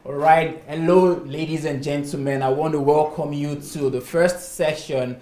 All right, hello, ladies and gentlemen. I want to welcome you to the first session,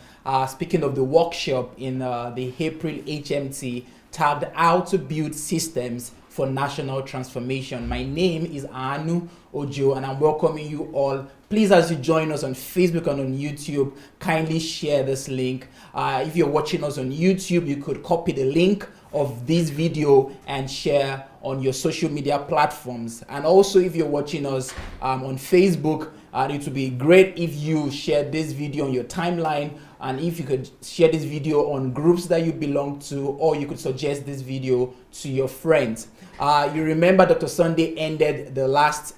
speaking of the workshop in the April HMT, tagged How to Build Systems for National Transformation. My name is Anu Ojo, and I'm welcoming you all. Please, as you join us on Facebook and on YouTube, kindly share this link. If you're watching us on YouTube, you could copy the link of this video and share on your social media platforms. And also, if you're watching us on Facebook, it would be great if you share this video on your timeline, and if you could share this video on groups that you belong to, or you could suggest this video to your friends. You remember Dr. Sunday ended the last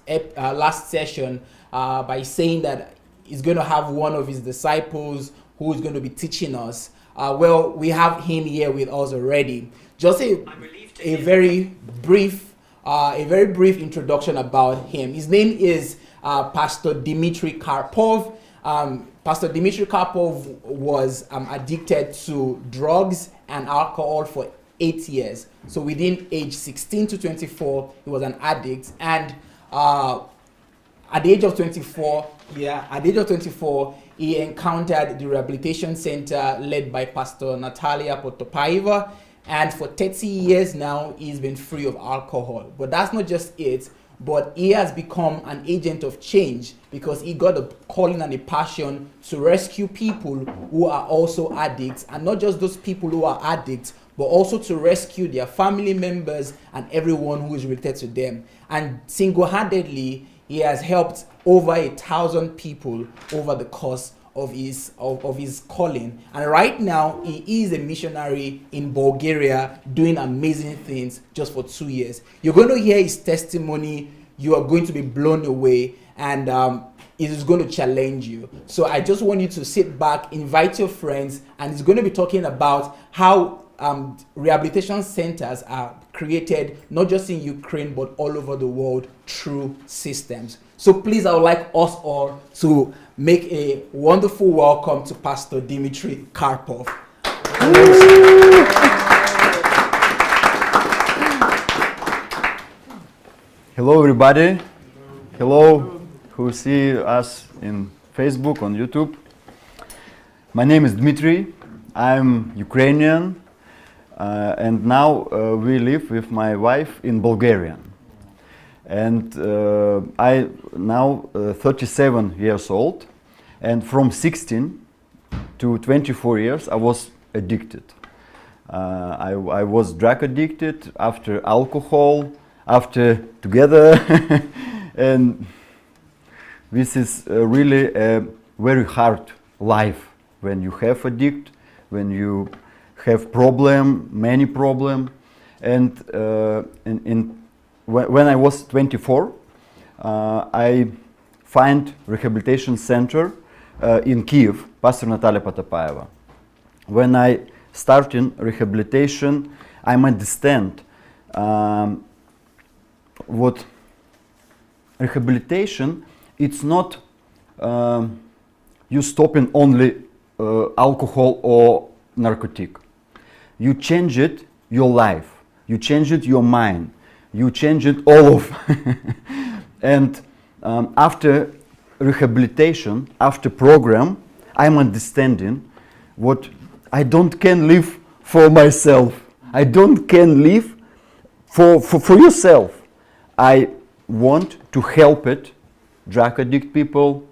session by saying that he's going to have one of his disciples who is going to be teaching us. Well, we have him here with us already. Just a very brief introduction about him. His name is Pastor Dmitry Karpov. Pastor Dmitry Karpov was addicted to drugs and alcohol for 8 years. So within age 16 to 24, he was an addict. And at the age of 24, he encountered the Rehabilitation Center led by Pastor Natalia Potopaeva. And for 30 years now, he's been free of alcohol. But that's not just it, but he has become an agent of change because he got a calling and a passion to rescue people who are also addicts, and not just those people who are addicts, but also to rescue their family members and everyone who is related to them. And single-handedly, he has helped over 1,000 people over the course of his calling. And right now, he is a missionary in Bulgaria doing amazing things just for 2 years. You're going to hear his testimony. You are going to be blown away, and it is going to challenge you. So I just want you to sit back, invite your friends, and he's going to be talking about how rehabilitation centers are created not just in Ukraine but all over the world through systems. So please, I would like us all to make a wonderful welcome to Pastor Dmitry Karpov. Hello everybody. Hello who see us in Facebook, on YouTube. My name is Dmitry. I'm Ukrainian. And now we live with my wife in Bulgaria. And I now 37 years old, and from 16 to 24 years I was addicted. I was drug addicted, after alcohol, after together, and this is really a very hard life when you have addict, when you have many problem, and when I was 24, I find rehabilitation center in Kiev, Pastor Natalia Potopaeva. When I start in rehabilitation, I understand what rehabilitation. It's not you stopping only alcohol or narcotic. You change it your life, you change it your mind, you change it all of. And after rehabilitation, after program, I'm understanding what I don't can live for myself. I don't can live for yourself. I want to help it, drug addict people,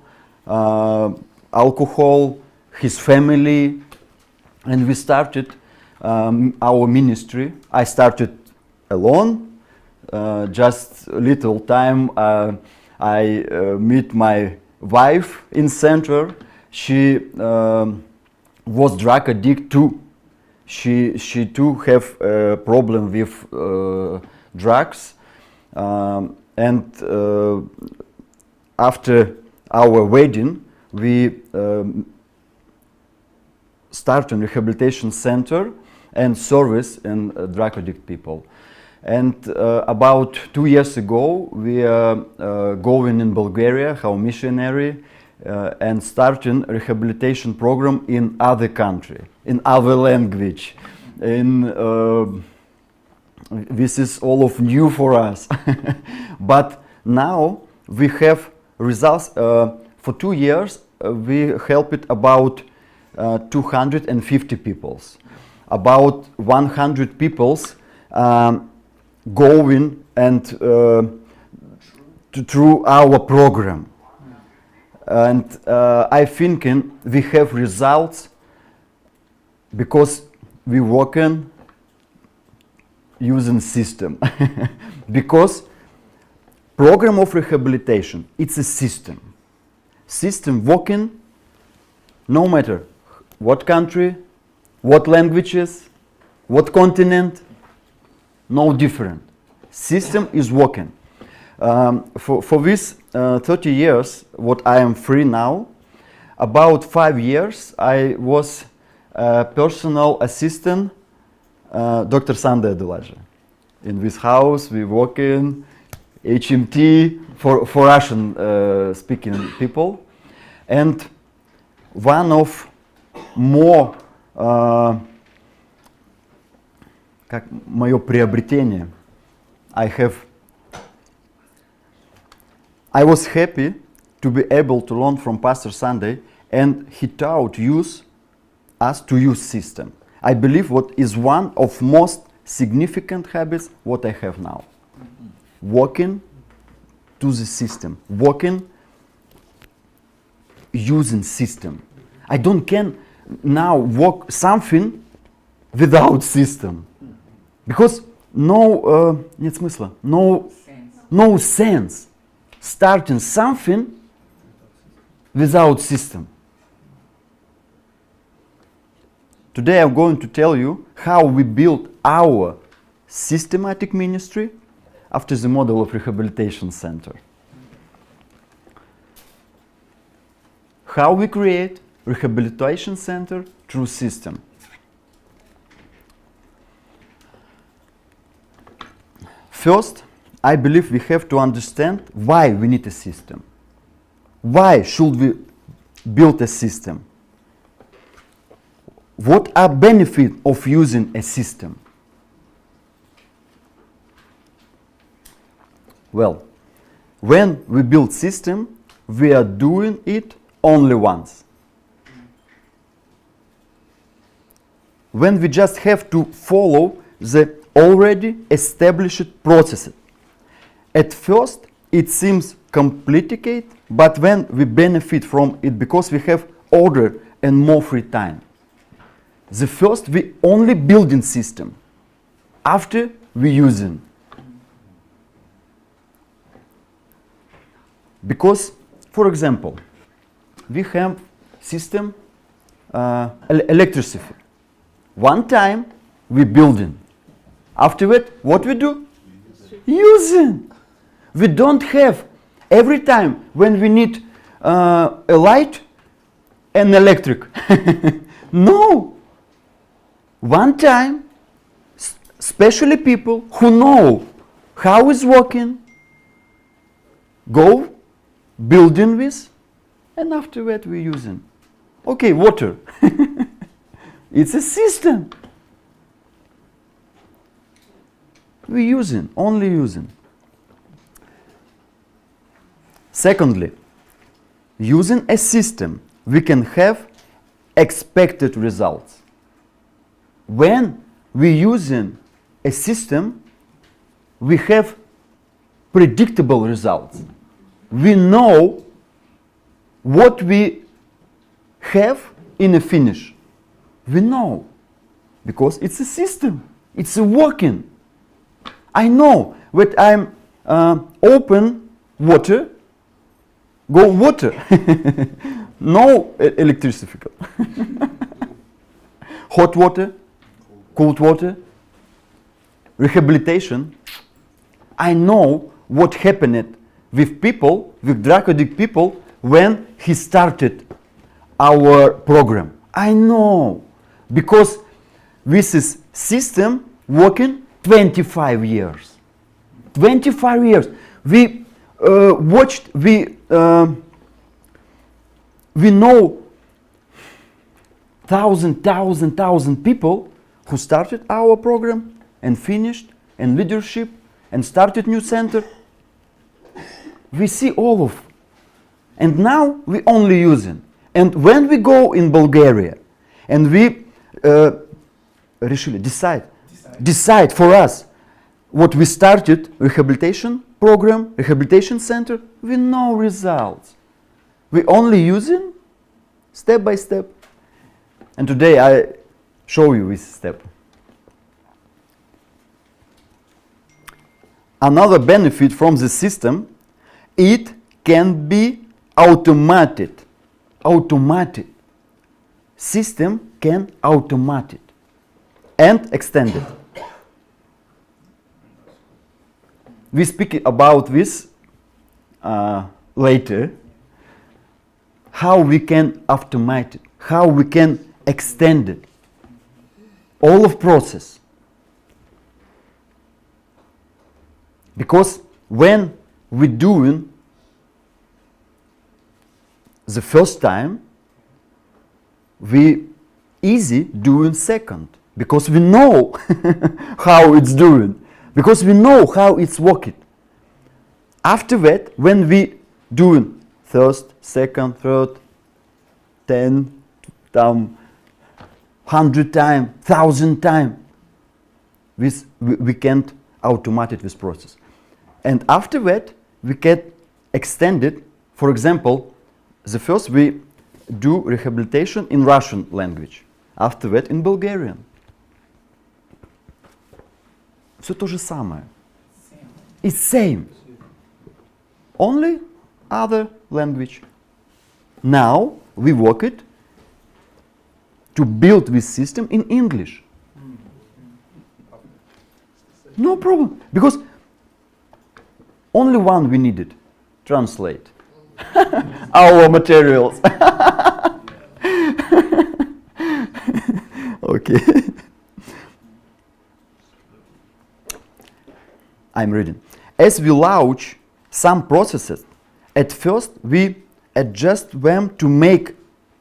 alcohol, his family, and we started our ministry. I started alone, just a little time. I meet my wife in center. She was drug addict too. She too have a problem with drugs, and after our wedding, we start a rehabilitation center and service in drug addict people. And about 2 years ago, we are going in Bulgaria, our missionary, and starting rehabilitation program in other country, in other language. This is all of new for us. But now we have results. For 2 years, we helped about 250 peoples. About 100 peoples going and through our program. And I think we have results because we working using system. Because program of rehabilitation, it's a system. System working no matter what country, what languages, what continent, no different. System is working. For this 30 years, what I am free now, about 5 years I was personal assistant Dr. Sandy Adelaja. In this house we work in HMT for Russian speaking people. And one of more как мое приобретение, I was happy to be able to learn from Pastor Sunday, and he taught us to use system. I believe what is one of most significant habits what I have now. Working to the system, working using system. I don't can now work something without system, because нет смысла, no sense starting something without system. Today I'm going to tell you how we built our systematic ministry after the model of Rehabilitation Center. How we create Rehabilitation Center through system. First, I believe we have to understand why we need a system. Why should we build a system? What are benefits of using a system? Well, when we build system, we are doing it only once. When we just have to follow the already established processes. At first, it seems complicated, but when we benefit from it because we have order and more free time. The first, we only building system. After, we using. Because, for example, we have system electricity. One time, we building. Afterward, what we do? Using. We don't have every time when we need a light and electric. No. One time, especially people who know how it's working, go building this, and afterward we're using. Okay, water. It's a system. We're using, only using. Secondly, using a system, we can have expected results. When we're using a system, we have predictable results. We know what we have in a finish. We know, because it's a system. It's a working. I know when I'm open water, go water. No electricity. Hot water, cold water, rehabilitation. I know what happened with people, with drug addict people, when he started our program. I know, because this is system working 25 years. 25 years. We watched, we know thousand people who started our program and finished, and leadership, and started new center. we see all of, and now we only using. And when we go in Bulgaria, and we решили, decide for us what we started, rehabilitation program, rehabilitation center, with no results. We only using step by step. And today I show you this step. Another benefit from the system, it can be automated. Automated. System can automate it and extend it. We speak about this later, how we can automate it, how we can extend it, all of process. Because when we doing the first time, we easy doing second, because we know how it's doing, because we know how it's working. After that, when we doing first, second, third, 10, 100 times, 1,000 times, we can't automate this process. And after that, we can extend it. For example, the first we do rehabilitation in Russian language. After that, in Bulgarian. Все то же самое. It's same. Only other language. Now we work it to build this system in English. No problem, because only one we needed, translate our materials. Okay. I'm reading. As we launch some processes, at first we adjust them to make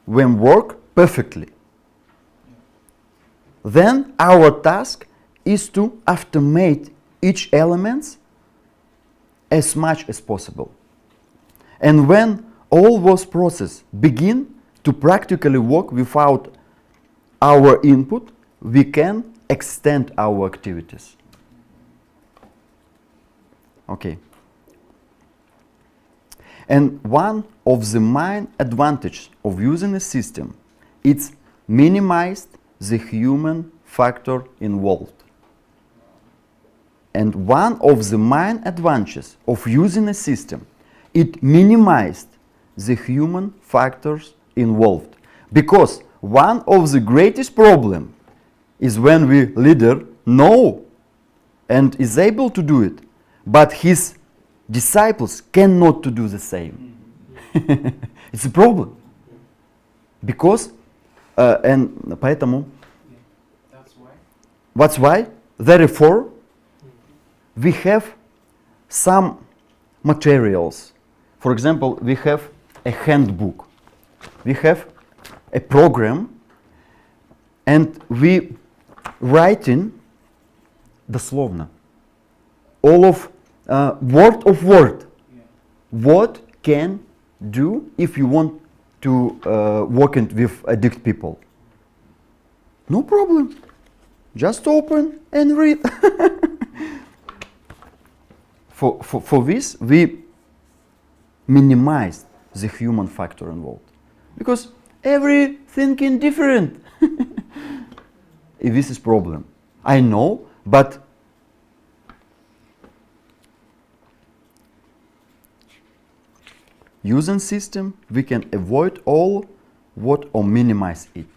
them work perfectly. Then our task is to automate each element as much as possible. And when all those processes begin to practically work without our input, we can extend our activities. Okay. And one of the main advantages of using a system is minimize the human factor involved. And one of the main advantages of using a system, it minimized the human factors involved. Because one of the greatest problems is when we leader know and is able to do it, but his disciples cannot to do the same. It's a problem. Because, and поэтому, that's why, therefore, we have some materials. For example, we have a handbook. We have a program, and we writing дословно all of word. What can do if you want to work with addict people? No problem. Just open and read. For this, we minimize the human factor involved. Because every thinking different. This is problem. I know, but using system, we can avoid all what or minimize it.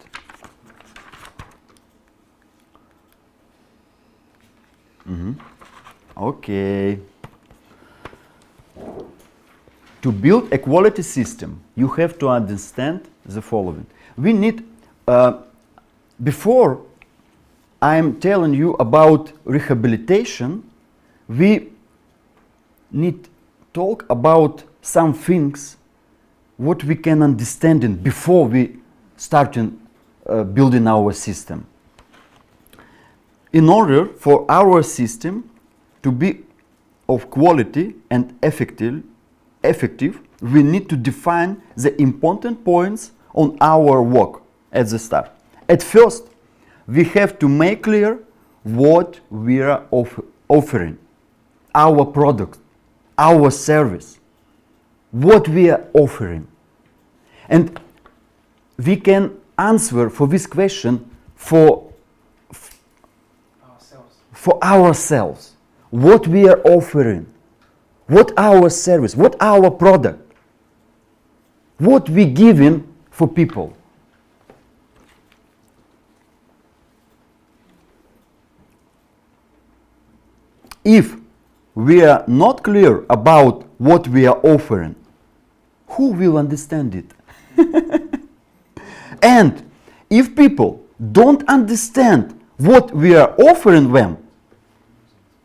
Okay. To build a quality system, you have to understand the following. We need, before I'm telling you about rehabilitation, we need talk about some things what we can understand before we start building our system. In order for our system to be of quality and effective, effective, we need to define the important points on our work at the start. At first, we have to make clear what we are offering, our product, our service, what we are offering. And we can answer for this question for ourselves. What we are offering, what our service, what our product, what we giving for people. If we are not clear about what we are offering, who will understand it? And if people don't understand what we are offering them,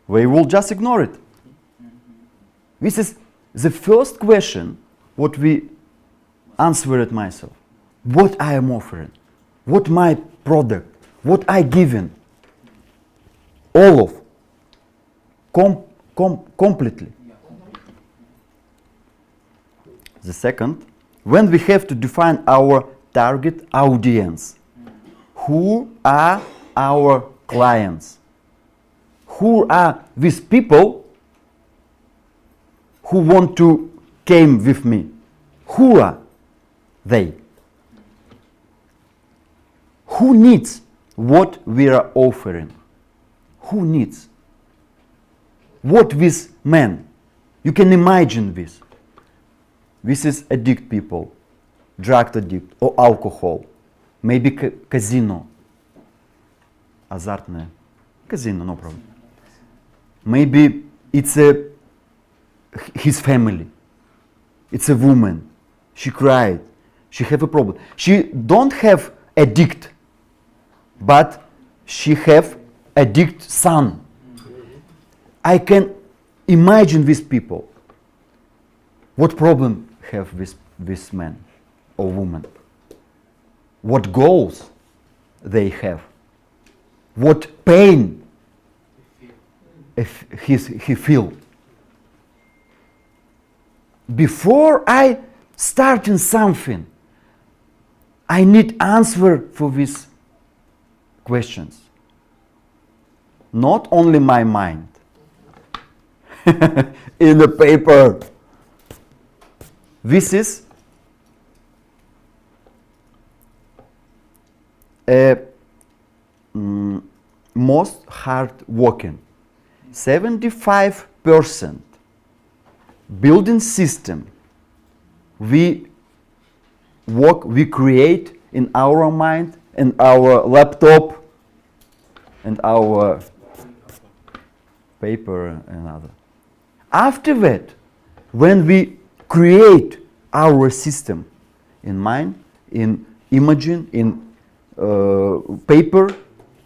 they will just ignore it. This is the first question what we answered myself. What I am offering, what my product, what I giving, all of, completely. The second, when we have to define our target audience, who are our clients? Who are these people who want to came with me? Who are they? Who needs what we are offering? Who needs? What this man? You can imagine this. This is addict people, drug addict or alcohol, maybe casino, азартное, casino, no problem. Maybe it's his family. It's a woman. She cried. She have a problem. She don't have addict, but she have addict son. I can imagine these people. What problem have this man or woman? What goals they have? What pain he feel? Before I starting something, I need answer for these questions. Not only my mind. In the paper. This is a most hard working. 75% building system we create in our mind, in our laptop, and our paper and other. After that, when we create our system in mind, in imaging, in paper,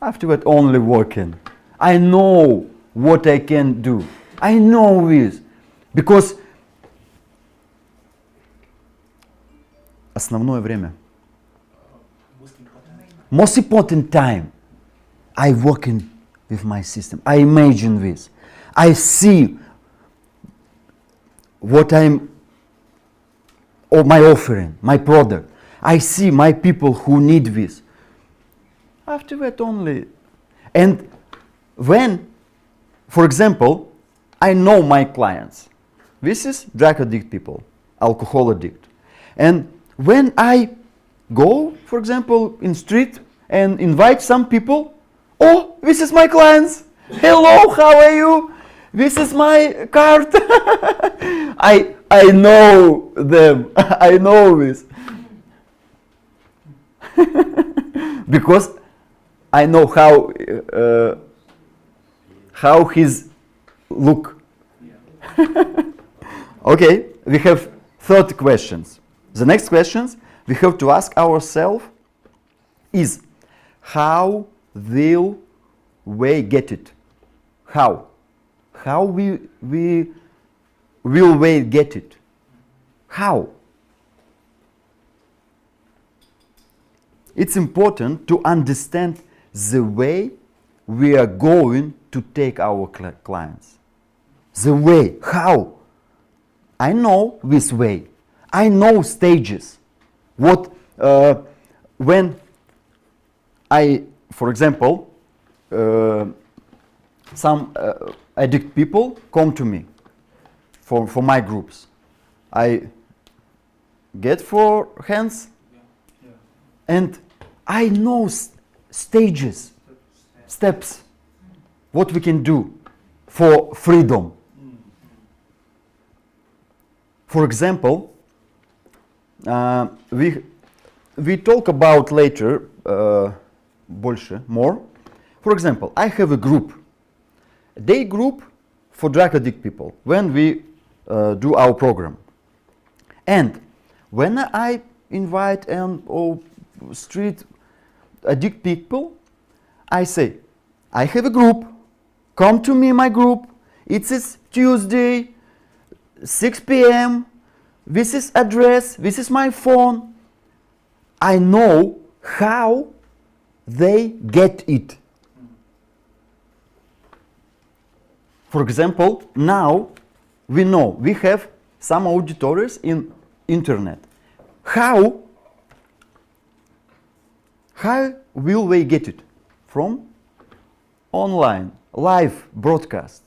after that only working. I know what I can do. I know this. Because основное время. Most important time, I working with my system. I imagine this. I see what I'm, or my offering, my product. I see my people who need this. After that only. And when, for example, I know my clients. This is drug addict people, alcohol addict. And when I go, for example, in street and invite some people, oh, this is my clients. Hello, how are you? This is my card. I know them. I know this. Because I know how his look. Okay, we have 30 questions. The next questions we have to ask ourselves is, how will we get it? How? How will we get it? How? It's important to understand the way we are going to take our clients. The way, how? I know this way. I know stages. What when I, for example, some addict people come to me for my groups. I get for hands, and I know stages, steps, what we can do for freedom. For example, we talk about later more. For example, I have a group, a day group for drug addict people when we do our program. And when I invite street addict people, I say, I have a group, come to me, my group, it is Tuesday, 6 p.m., this is address, this is my phone. I know how they get it. For example, now we know we have some auditories in internet. How will they get it? From online, live broadcast.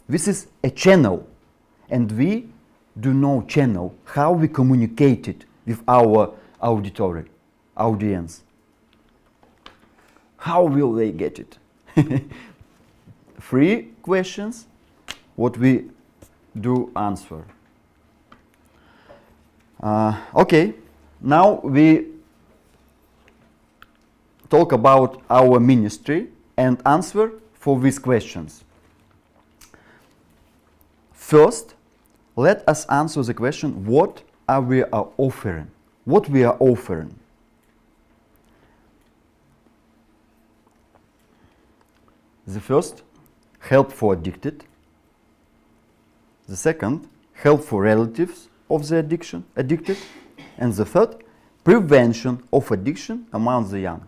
This is a channel, and we do know channel, how we communicate it with our auditory, audience. How will they get it? 3 questions, what we do answer. Okay, now we talk about our ministry and answer for these questions. First, let us answer the question, what are we offering? What we are offering? The first, help for addicted. The second, help for relatives of the addicted. And the third, prevention of addiction among the young.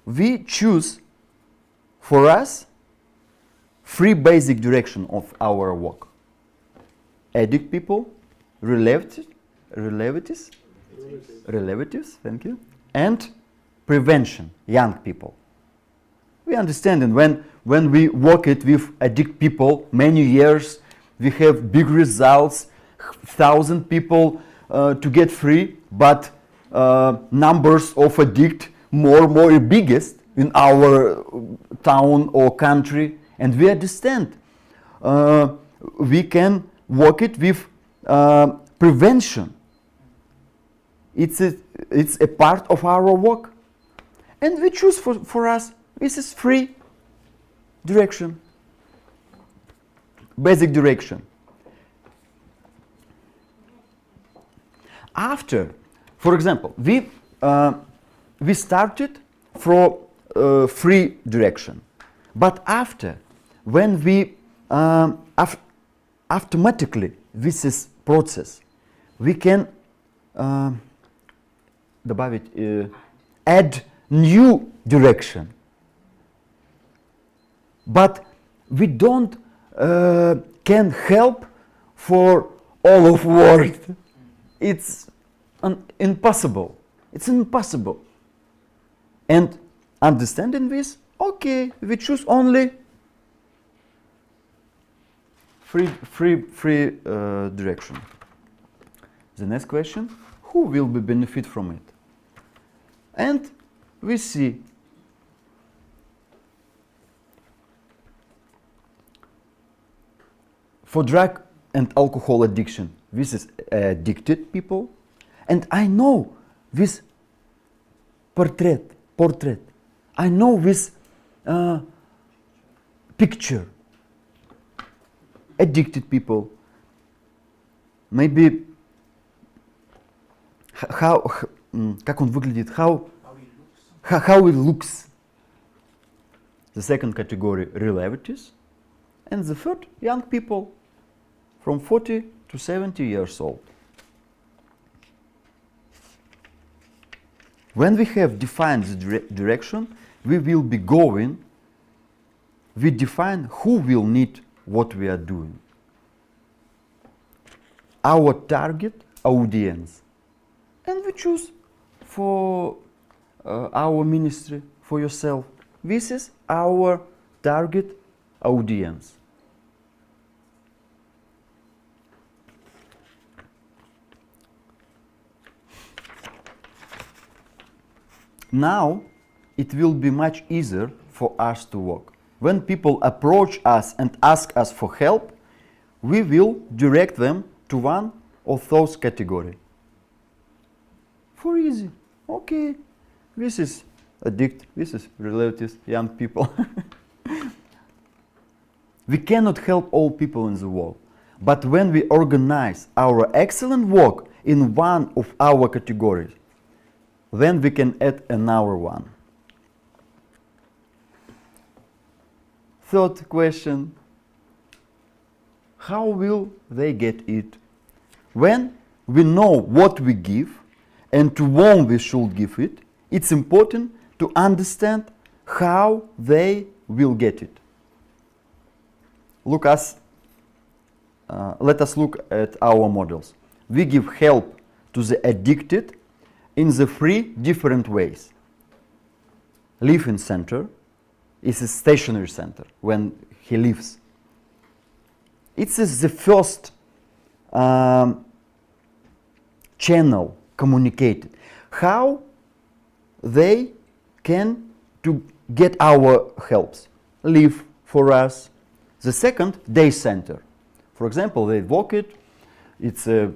We choose for us 3 basic directions of our work. Addict people, relatives, thank you, and prevention, young people. We understand, and when we work it with addict people many years, we have big results, 1,000 people to get free, but numbers of addict more biggest in our town or country, and we understand we can work it with prevention. It's a part of our work, and we choose for us, this is 3 direction, basic direction. After, for example, we started from 3 direction, but after, when we automatically this is process, we can add new direction, but we don't can help for all of world. It's impossible. It's impossible. And understanding this, okay, we choose only free direction. The next question, who will be benefit from it? And we see for drug and alcohol addiction, this is addicted people, and I know this portrait. I know this picture. Addicted people. Maybe как он выглядит, how it looks. The second category, relatives, and the third, young people from 40 to 70 years old. When we have defined the direction, we will be going, we define who will need what we are doing. our target audience. And we choose for our ministry, for yourself. This is our target audience. Now, it will be much easier for us to work. When people approach us and ask us for help, we will direct them to one of those categories. For easy. Okay, this is addict, this is relatives, young people. We cannot help all people in the world. But when we organize our excellent work in one of our categories, then we can add another one. Third question, how will they get it? When we know what we give and to whom we should give it, it's important to understand how they will get it. Let us look at our models. We give help to the addicted in the three different ways. Living center is a stationary center when he lives. It is the first channel communicated. How they can to get our helps, live for us. The second, day center. For example, they walk it. It's a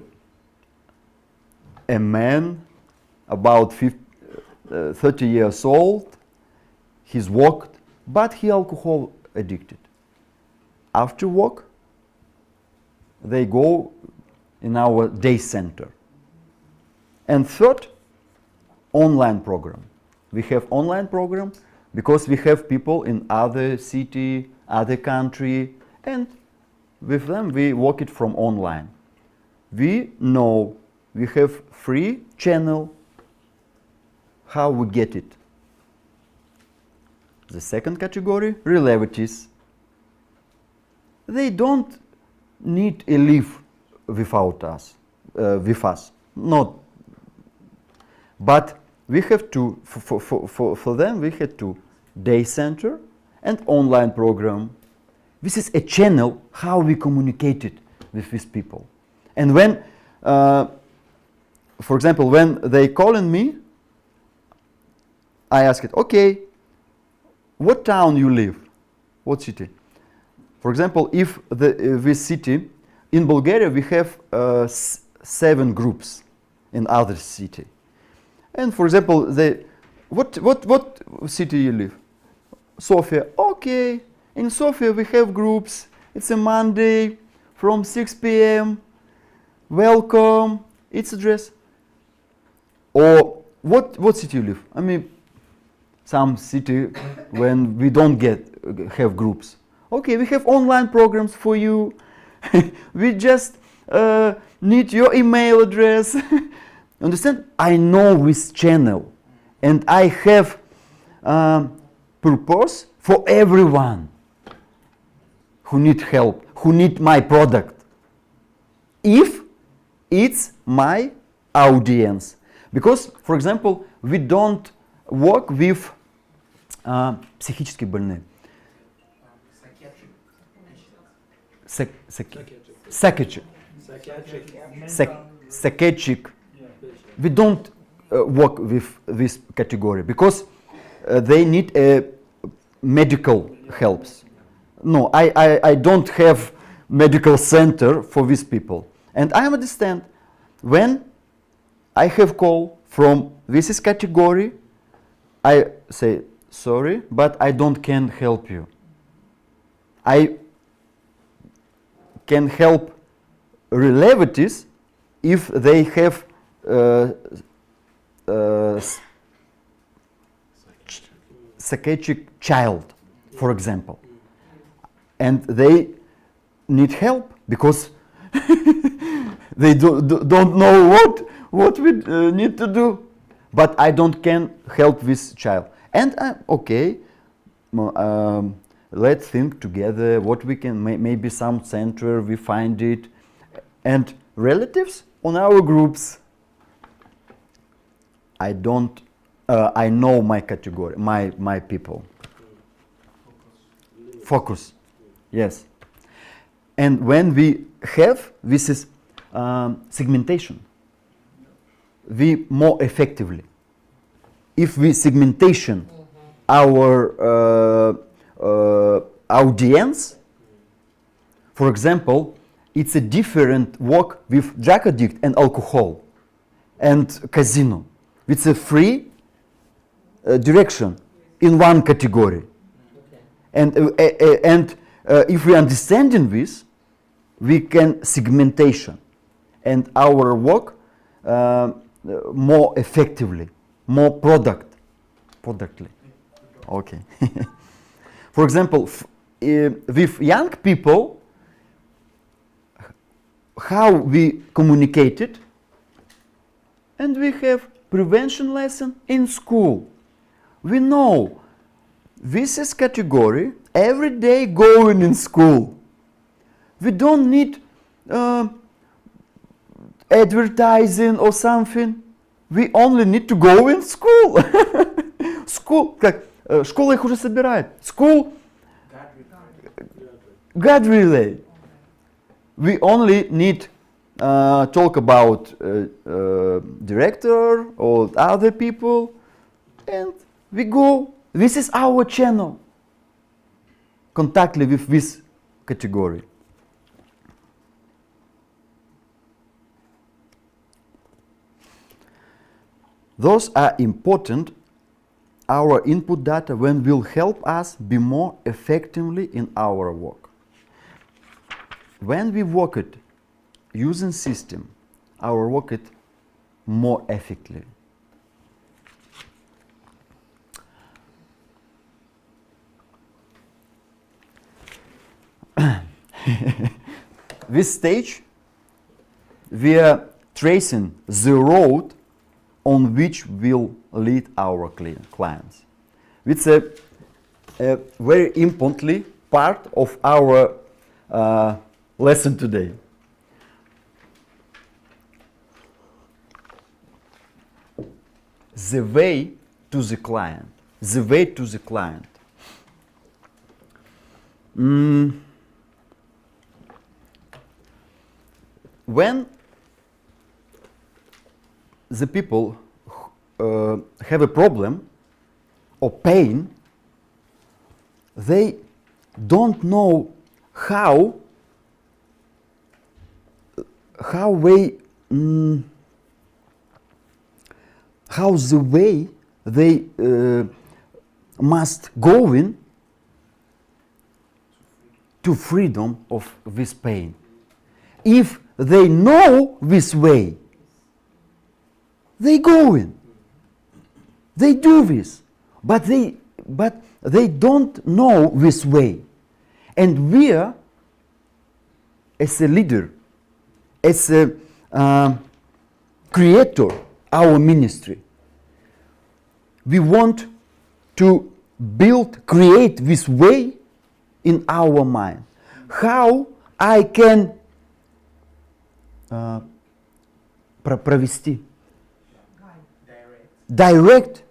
man about 30 years old. He's walked, but he alcohol addicted. After work, they go in our day center. And third, online program. We have online program because we have people in other city, other country, and with them we work it from online. We know we have free channel how we get it. The second category, relatives. They don't need a live without us, with us. Not. But we have to, for them, we had to day center and online program. This is a channel how we communicated with these people. And when, for example, when they call on me, I ask it, okay, what town you live? What city? For example, if this city, in Bulgaria we have 7 groups in other city. And for example, what city you live? Sofia. Okay, in Sofia we have groups. It's a Monday from 6 p.m. Welcome. It's address. Or what city you live? I mean, some city when we don't have groups. Okay, we have online programs for you. We just need your email address. Understand? I know this channel, and I have purpose for everyone who need help, who need my product. If it's my audience, because, for example, we don't work with психически больные. Psychiatric. We don't work with this category because they need medical helps. No, I don't have medical center for these people. And I understand when I have call from this category, I say, sorry, but I can help you. I can help relatives if they have psychiatric child, for example, and they need help because they don't know what we need to do. But I can help this child. And okay, let's think together what we can, maybe some center we find it, and relatives on our groups. I don't. I know my category, my people. Focus. Yes. And when we have this is segmentation, we more effectively. If we segmentation our audience, for example, it's a different work with drug addict and alcohol and casino. It's a free direction in one category. And if we understanding this, we can segmentation and our work more effectively, more productly. Okay. For example, with young people, how we communicated, and we have prevention lesson in school. We know this is category every day going in school. We don't need advertising or something. We only need to go in school. School, как школа их уже собирает. School, God relay. We only need talk about director or other people, and we go. This is our channel. Contact with this category. Those are important, our input data, when will help us be more effectively in our work. When we work it using system, our work it more effectively. This stage, we are tracing the road on which will lead our clients. It's a very importantly part of our lesson today. The way to the client. The way to the client. When the people have a problem or pain, they don't know how the way they must go in to freedom of this pain. If they know this way, they go in. They do this, but they don't know this way. And we are, as a leader, as a creator, our ministry, we want to create this way in our mind. How I can провести, direct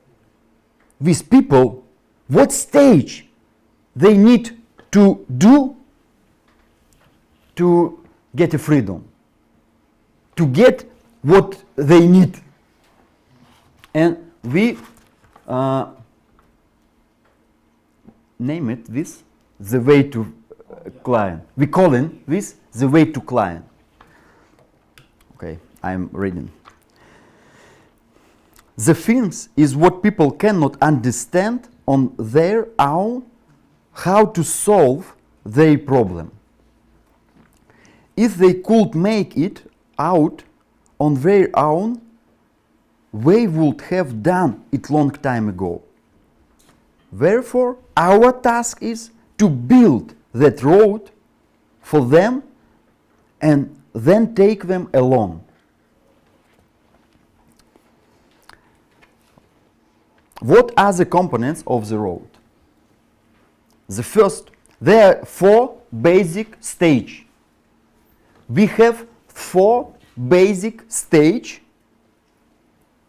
with people what stage they need to do to get a freedom, to get what they need. And we name it this, the way to client. We call it this, the way to client. Okay, I'm reading. The things is what people cannot understand on their own, how to solve their problem. If they could make it out on their own, they would have done it long time ago. Therefore, our task is to build that road for them and then take them along. What are the components of the road? The first, there are 4 basic stages. We have 4 basic stage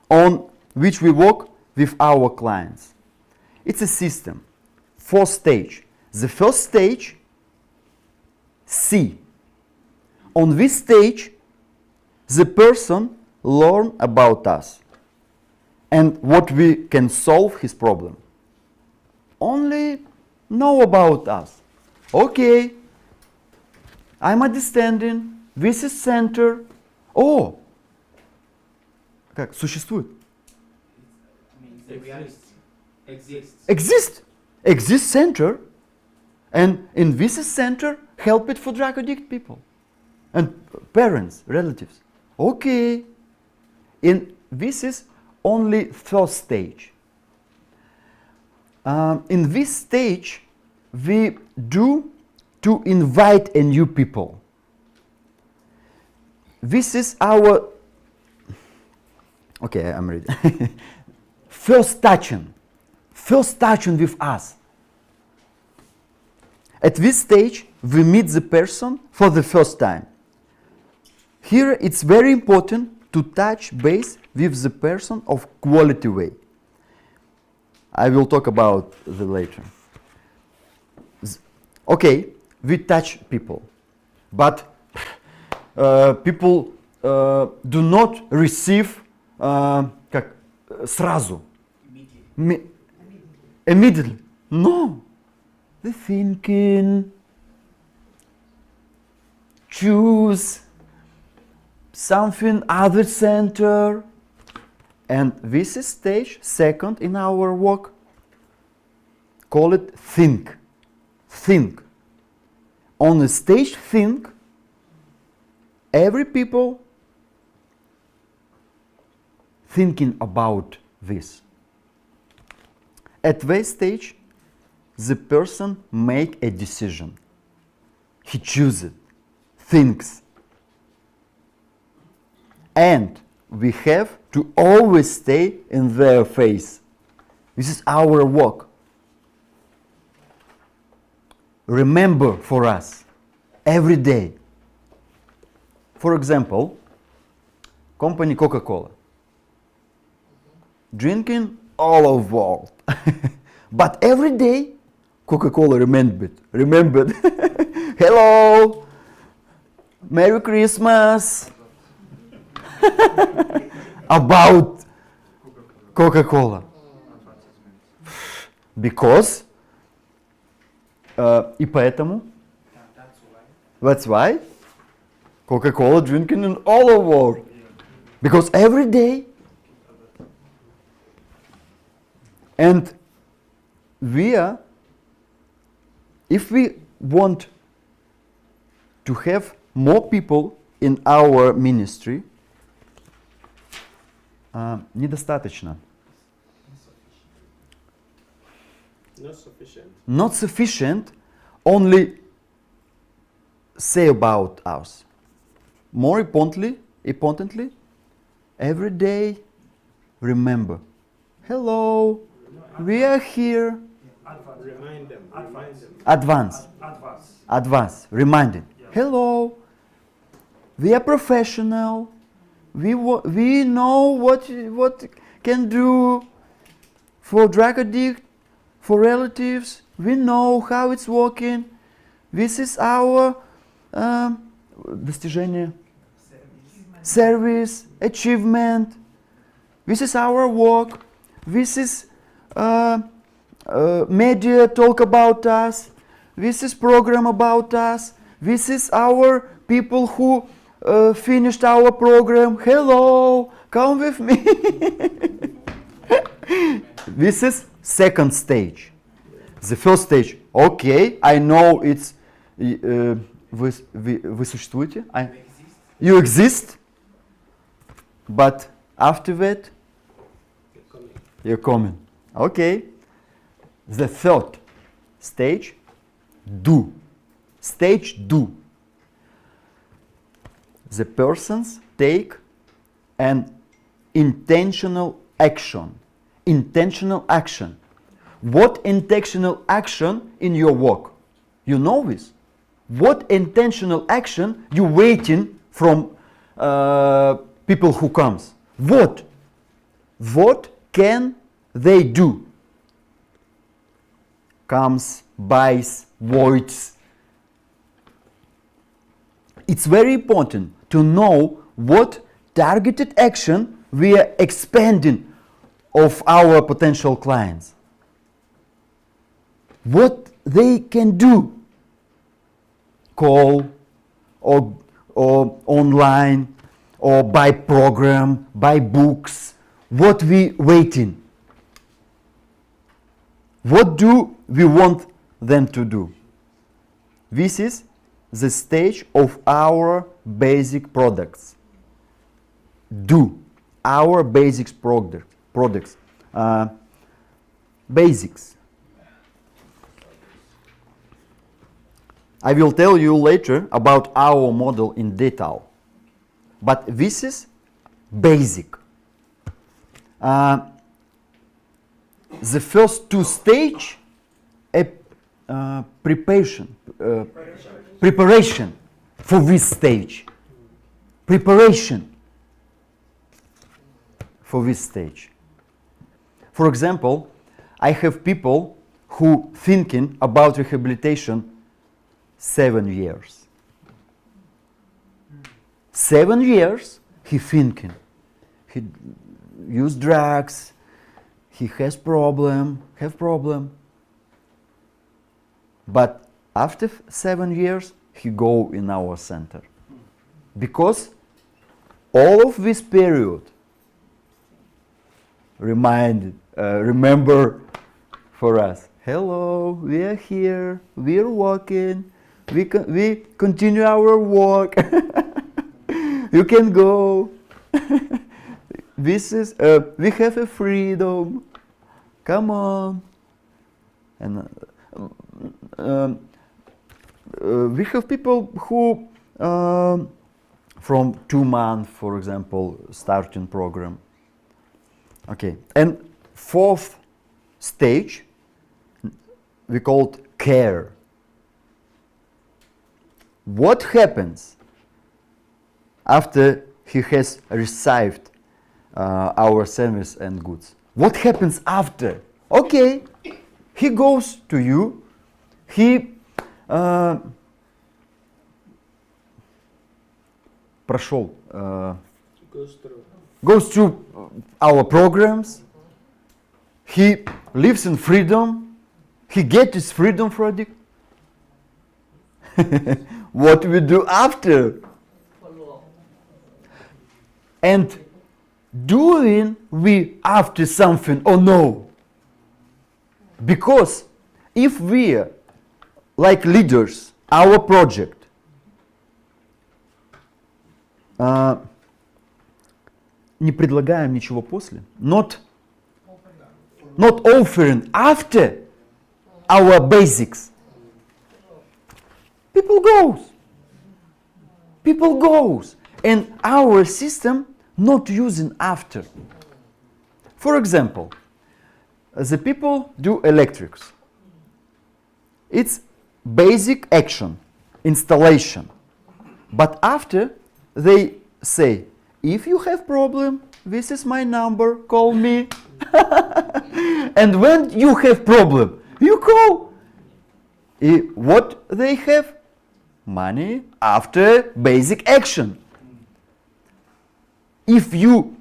on which we work with our clients. It's a system, 4 stage. The first stage, C. On this stage, the person learn about us and what we can solve his problem. Only know about us. Okay, I'm understanding, this is center. О, как, существует? Exists center, and in this center, help it for drug addict people and parents, relatives. Okay, this is only first stage. In this stage, we do to invite a new people. This is our, okay, I'm ready. First touching with us. At this stage, we meet the person for the first time. Here it's very important to touch base with the person of quality way. I will talk about the later. Okay, we touch people, but people do not receive как, сразу. Immediately. No. The thinking, choose something other center, and this is stage second in our work. Call it think. Think. On the stage think, every people thinking about this. At this stage, the person make a decision. He chooses, thinks. And we have to always stay in their face. This is our work. Remember for us, every day. For example, company Coca-Cola. Drinking all over the world. But every day, Coca-Cola remembered. Hello, Merry Christmas. About Coca-Cola. Because, и поэтому, that's why Coca-Cola drinking in all over the world. Because every day, and if we want to have more people in our ministry, недостаточно. Not sufficient. Only say about us. More importantly, every day remember. Hello, we are here. Remind them. Advance. Reminding. Yeah. Hello, we are professional. We know what can do for drug addict, for relatives. We know how it's working. This is our достижение, service, achievement. This is our work. This is media talk about us. This is program about us. This is our people who finished our program. Hello, come with me. This is second stage. The first stage. Okay, I know it's вы существуете. You exist. But after that, you're coming. Okay. The third stage, do. Stage do. The persons take an intentional action. Intentional action. What intentional action in your work? You know this. What intentional action you waiting from people who comes. What can they do? Comes, buys, voids. It's very important to know what targeted action we are expanding of our potential clients. What they can do. Call or online or buy program, buy books. What we waiting? What do we want them to do? This is the stage of our basic products. Do our basics products. Basics. I will tell you later about our model in detail. But this is basic. The first two stages, preparation for this stage. Preparation for this stage. For example, I have people who thinking about rehabilitation 7 years. 7 years he thinking. He use drugs. He have problem. But after 7 years he go in our center. Because all of this period remember for us. Hello, we are here. We are walking. We continue our walk. You can go. This is we have a freedom. Come on. And we have people who from 2 months, for example, starting program. Okay, and fourth stage we called care. What happens after he has received our service and goods? What happens after? Okay, he goes to you, he goes through our programs, he lives in freedom, he gets his freedom from it. What we do after? And doing we after something or no? Because if we are like leaders, our project, не предлагаем ничего после, not offering after our basics, people goes, and our system not using after. For example, the people do electrics. It's basic action, installation. But after they say, if you have problem, this is my number, call me. And when you have problem, you call. What they have? Money after basic action. If you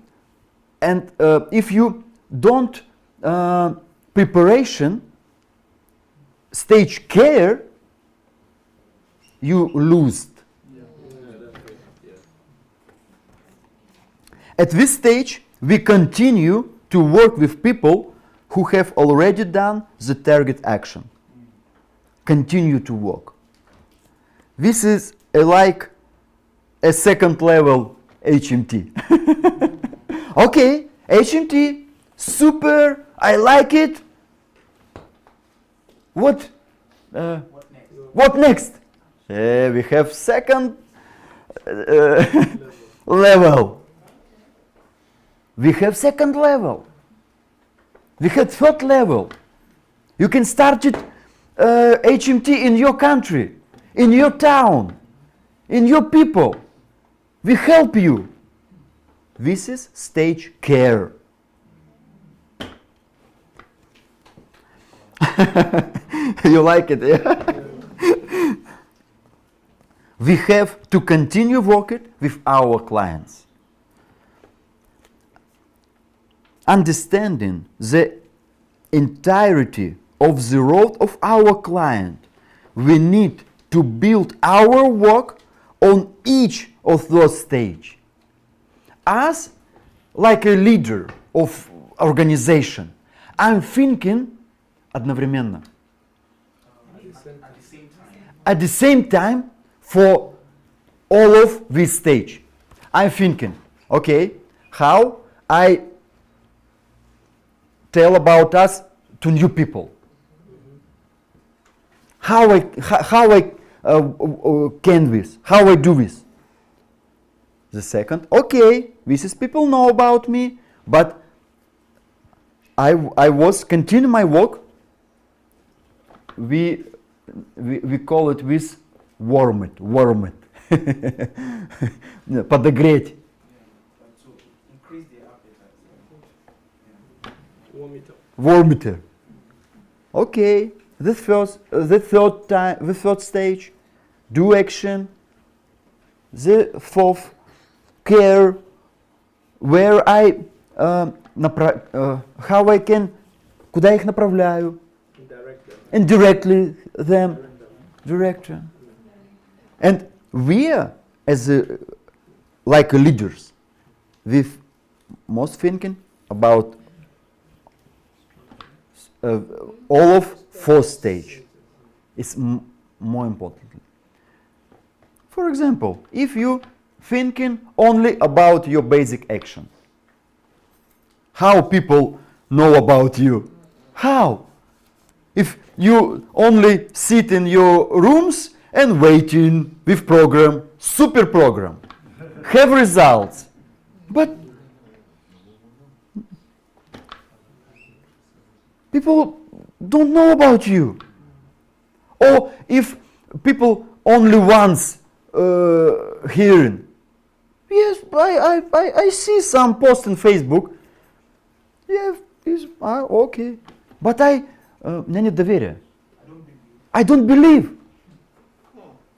don't preparation stage care, you lose. At this stage, we continue to work with people who have already done the target action. Continue to work. This is like a second level HMT. Okay, HMT, super, I like it. What next? We have second level. We have second level. We have third level. You can start it HMT in your country, in your town, in your people. We help you. This is stage care. You like it, yeah? We have to continue working with our clients. Understanding the entirety of the road of our client, we need to build our work on each of those stages. As like a leader of organization, I'm thinking одновременно. At the same time, for all of this stage, I'm thinking, okay, how I tell about us to new people. How I can this? How I do this? The second, okay, this is people know about me, but I was continue my work. We call it with warm it. Подогреть. Increase the appetite. Warm it. Okay, the third stage, do action. The fourth, care, where I how I can, куда их направляю, indirectly them, director. And we are, as like leaders, with most thinking about all of fourth stage. It's more important. For example, if you thinking only about your basic action, how people know about you? How? If you only sit in your rooms and waiting with program, super program, have results, but people don't know about you. Or if people only once hearing, yes, I see some post on Facebook, yeah, okay, but у меня нет доверия. I don't believe.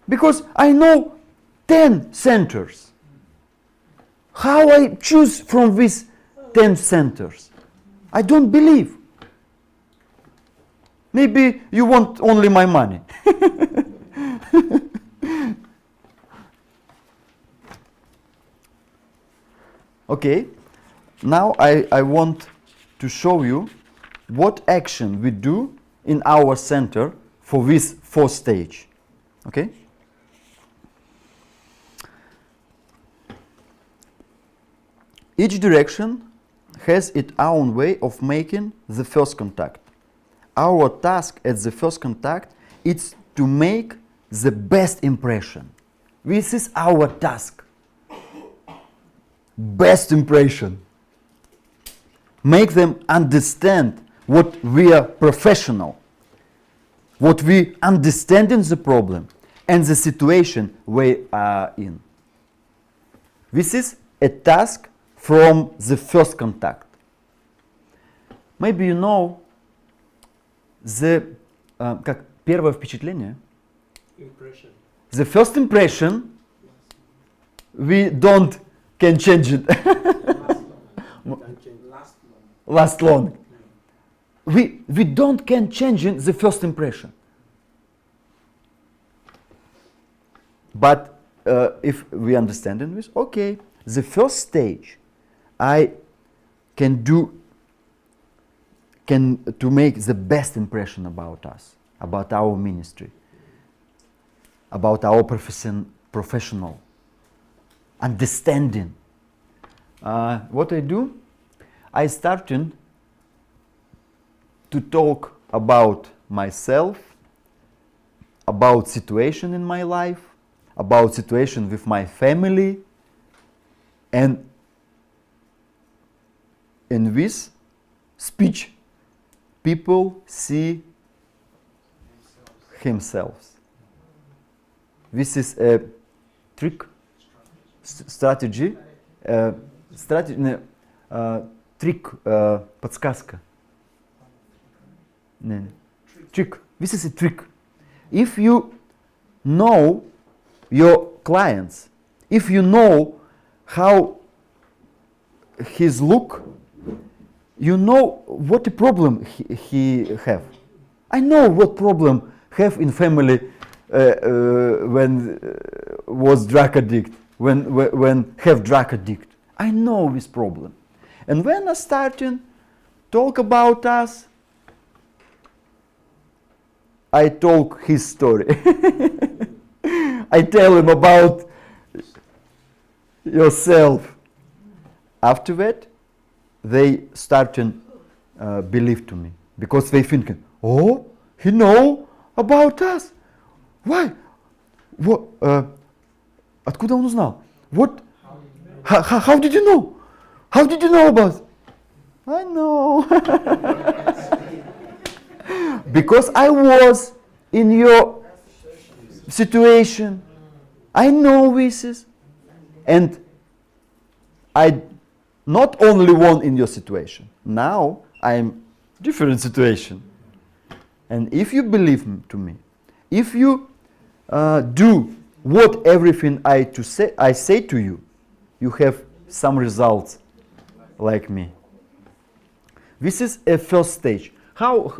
Because I know 10 centers. How I choose from these 10 centers? I don't believe. Maybe you want only my money. Okay, now I want to show you what action we do in our center for this fourth stage. Okay? Each direction has its own way of making the first contact. Our task at the first contact is to make the best impression. This is our task. Best impression. Make them understand what we are professional, what we understand in the problem and the situation we are in. This is a task from the first contact. Maybe you know the как первое впечатление. Impression. The first impression we don't can change it. Last long. We don't can change it, the first impression. But if we understand in this, okay, the first stage I can do to make the best impression about us, about our ministry, about our professional understanding. What I do, I started to talk about myself, about situation in my life, about situation with my family, and in this speech people see themselves. This is a trick, strategy, trick, подсказка. Trick. This is a trick. If you know your clients, if you know how his look, you know what the problem he have. I know what problem have in family when was drug addict, when have drug addict. I know this problem. And when I starting talk about us, I talk his story. I tell him about yourself. After that, they start to believe to me because they think, oh, he know about us. Why? What? Откуда он узнал? What? How did you know? How did you know about us? I know. Because I was in your situation. I know this. And I not only one in your situation. Now I'm different situation. And if you believe to me, if you do what everything I say to you, you have some results like me. This is a first stage. How?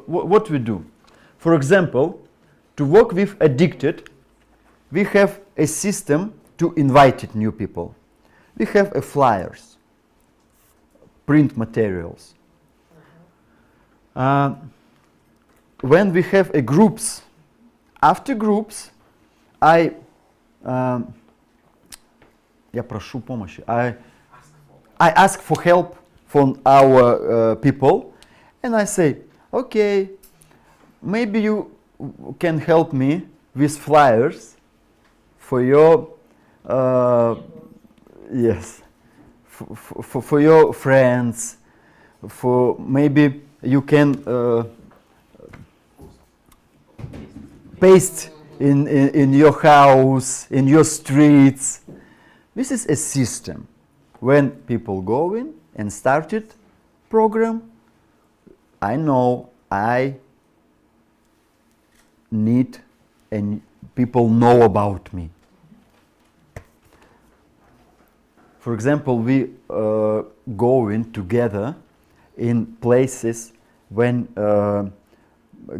What we do? For example, to work with addicted, we have a system to invite new people. We have flyers, print materials. When we have groups, after groups, я прошу помощи. I ask for help from our people, and I say, okay, maybe you can help me with flyers for your yes, for your friends. For maybe you can paste in your house, in your streets. This is a system. When people go in and started program, I know I need and people know about me. For example, we go in together in places when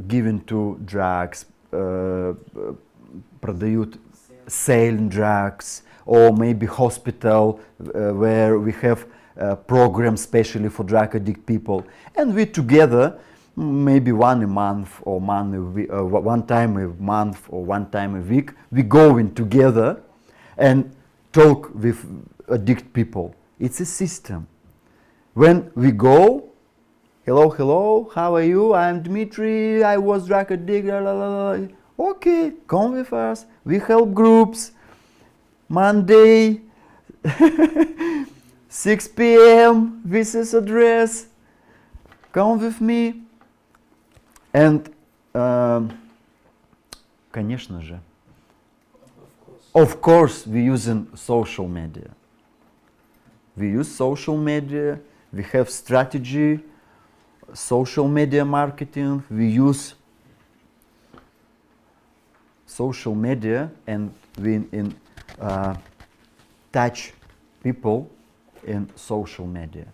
given to drugs, продают selling drugs, or maybe hospital where we have a program specially for drug addict people, and we together maybe one a month or one time a month or one time a week we go in together and talk with addict people. It's a system. When we go, hello, how are you? I'm Dmitry, I was drug addict, la, la, la. Okay, come with us. We help groups. Monday, 6 p.m., this is address. Come with me. And, конечно же, of course, we using social media. We use social media. We have strategy, social media marketing. We use social media and we touch people in social media.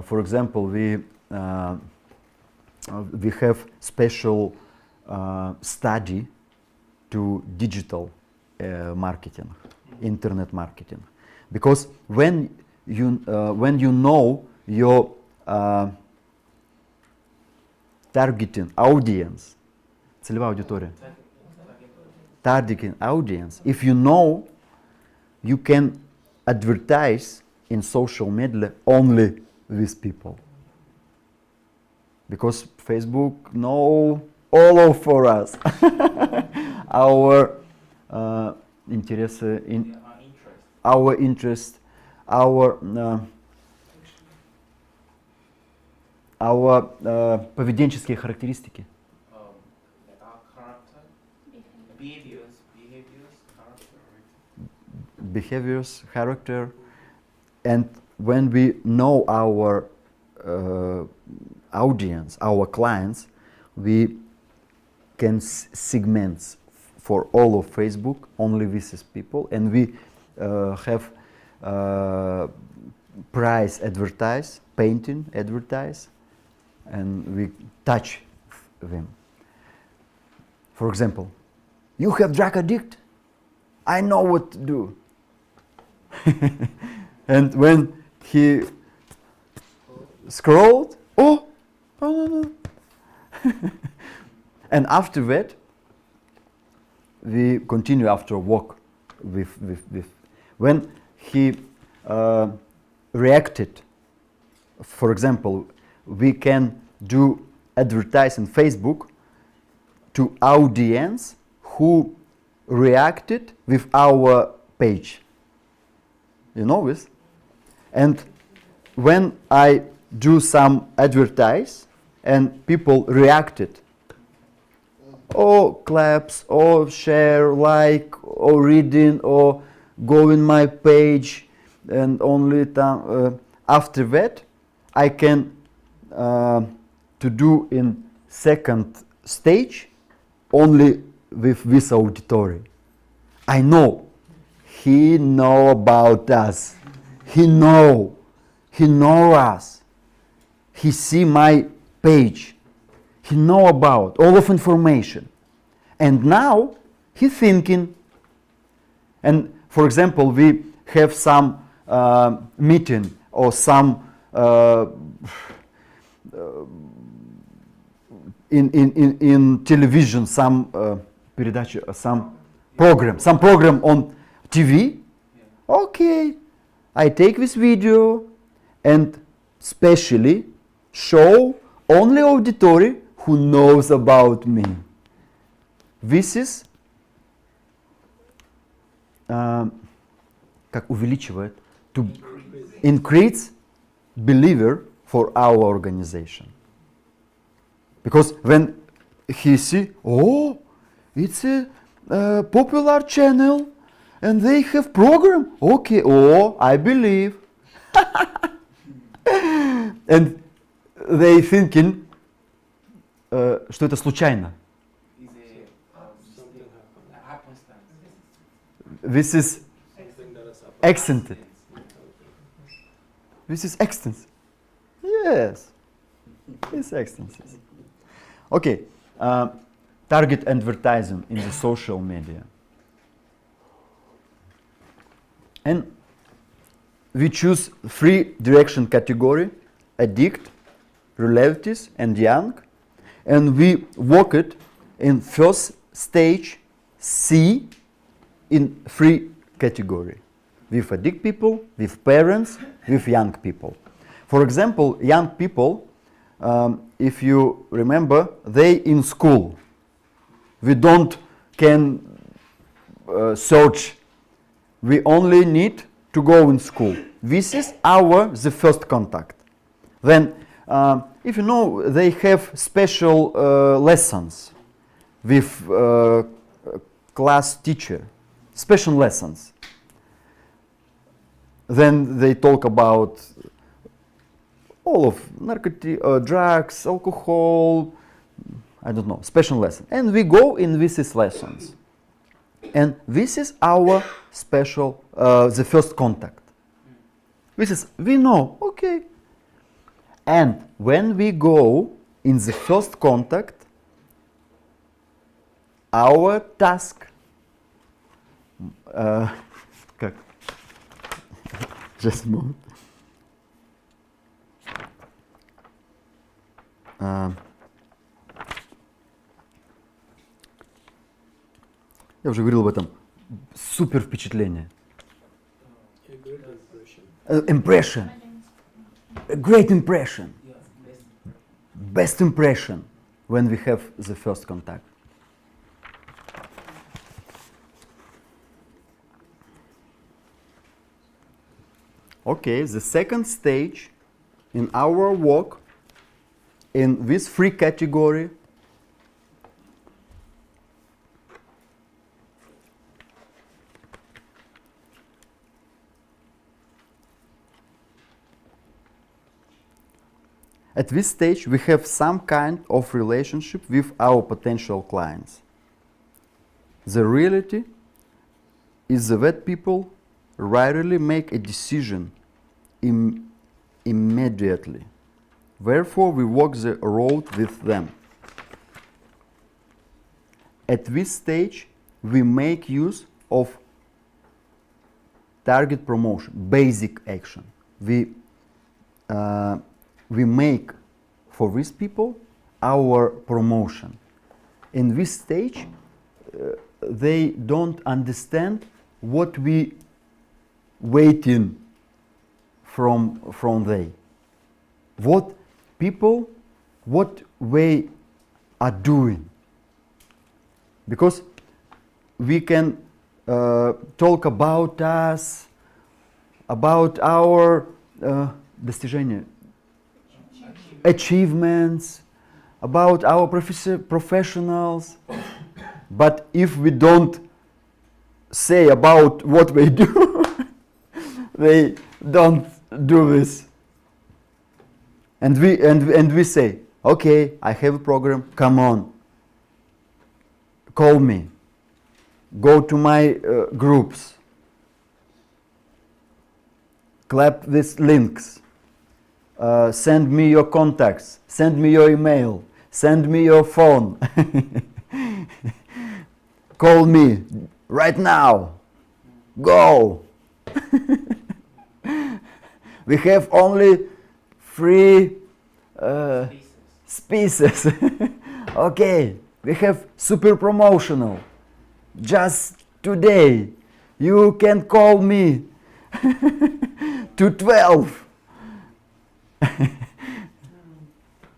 For example, we have special study to digital marketing, internet marketing, because when you know your targeting audience, целевая аудитория, targeting audience, if you know, you can advertise in social media only with people, because Facebook know all over us our интересы, our interest, our поведенческие характеристики. Behaviors, character. behaviors, character, and when we know our audience, our clients, we can segment for all of Facebook only these people, and we have price advertise, painting advertise, and we touch them. For example, you have drug addict? I know what to do. And when he scrolled, oh no. And after that, we continue after a walk with when he reacted. For example, we can do advertise in Facebook to audience who reacted with our page. You know this? And when I do some advertise and people reacted, or claps, or share, like, or reading, or go in my page, and only after that I can to do in second stage only with this auditory. I know he know about us. He know us. He see my page. He know about all of information. And now he thinking. And for example, we have some meeting or some in television, some передача, some program on TV. Okay, I take this video and specially show only auditory who knows about me. This is как увеличивает, to increase believer for our organization. Because when he see, oh, it's a popular channel and they have program, okay, oh, I believe. And they thinking, что это случайно. This is accented. This is accented. Yes, it's accented. Okay, target advertising in the social media. And we choose 3 direction category: addict, relatives, and young. And we work it in first stage C in 3 category: with addict people, with parents, with young people. For example, young people, if you remember, they in school. We don't can search. We only need to go in school. This is the first contact. Then, if you know, they have special lessons with class teacher, special lessons. Then they talk about all of drugs, alcohol, I don't know, special lesson. And we go in these lessons. And this is our special, the first contact. This is, we know, okay. And when we go in the first contact, our task, как? Just a moment. Я уже говорил об этом. Супер впечатление. Impression. A great impression. Best impression when we have the first contact. Okay, the second stage in our work in this 3 category At this stage, we have some kind of relationship with our potential clients. The reality is that people rarely make a decision immediately. Therefore, we walk the road with them. At this stage, we make use of target promotion, basic action. We make for these people our promotion. In this stage, they don't understand what we waiting from they. What people, what they are doing. Because we can talk about us, about our достижения, achievements, about our professionals. But if we don't say about what they do, they don't do this. And we say, okay, I have a program, come on, call me, go to my groups, clap these links, send me your contacts, send me your email, send me your phone, call me right now, go. We have only 3 spaces. Okay, we have super promotional. Just today, you can call me to 12.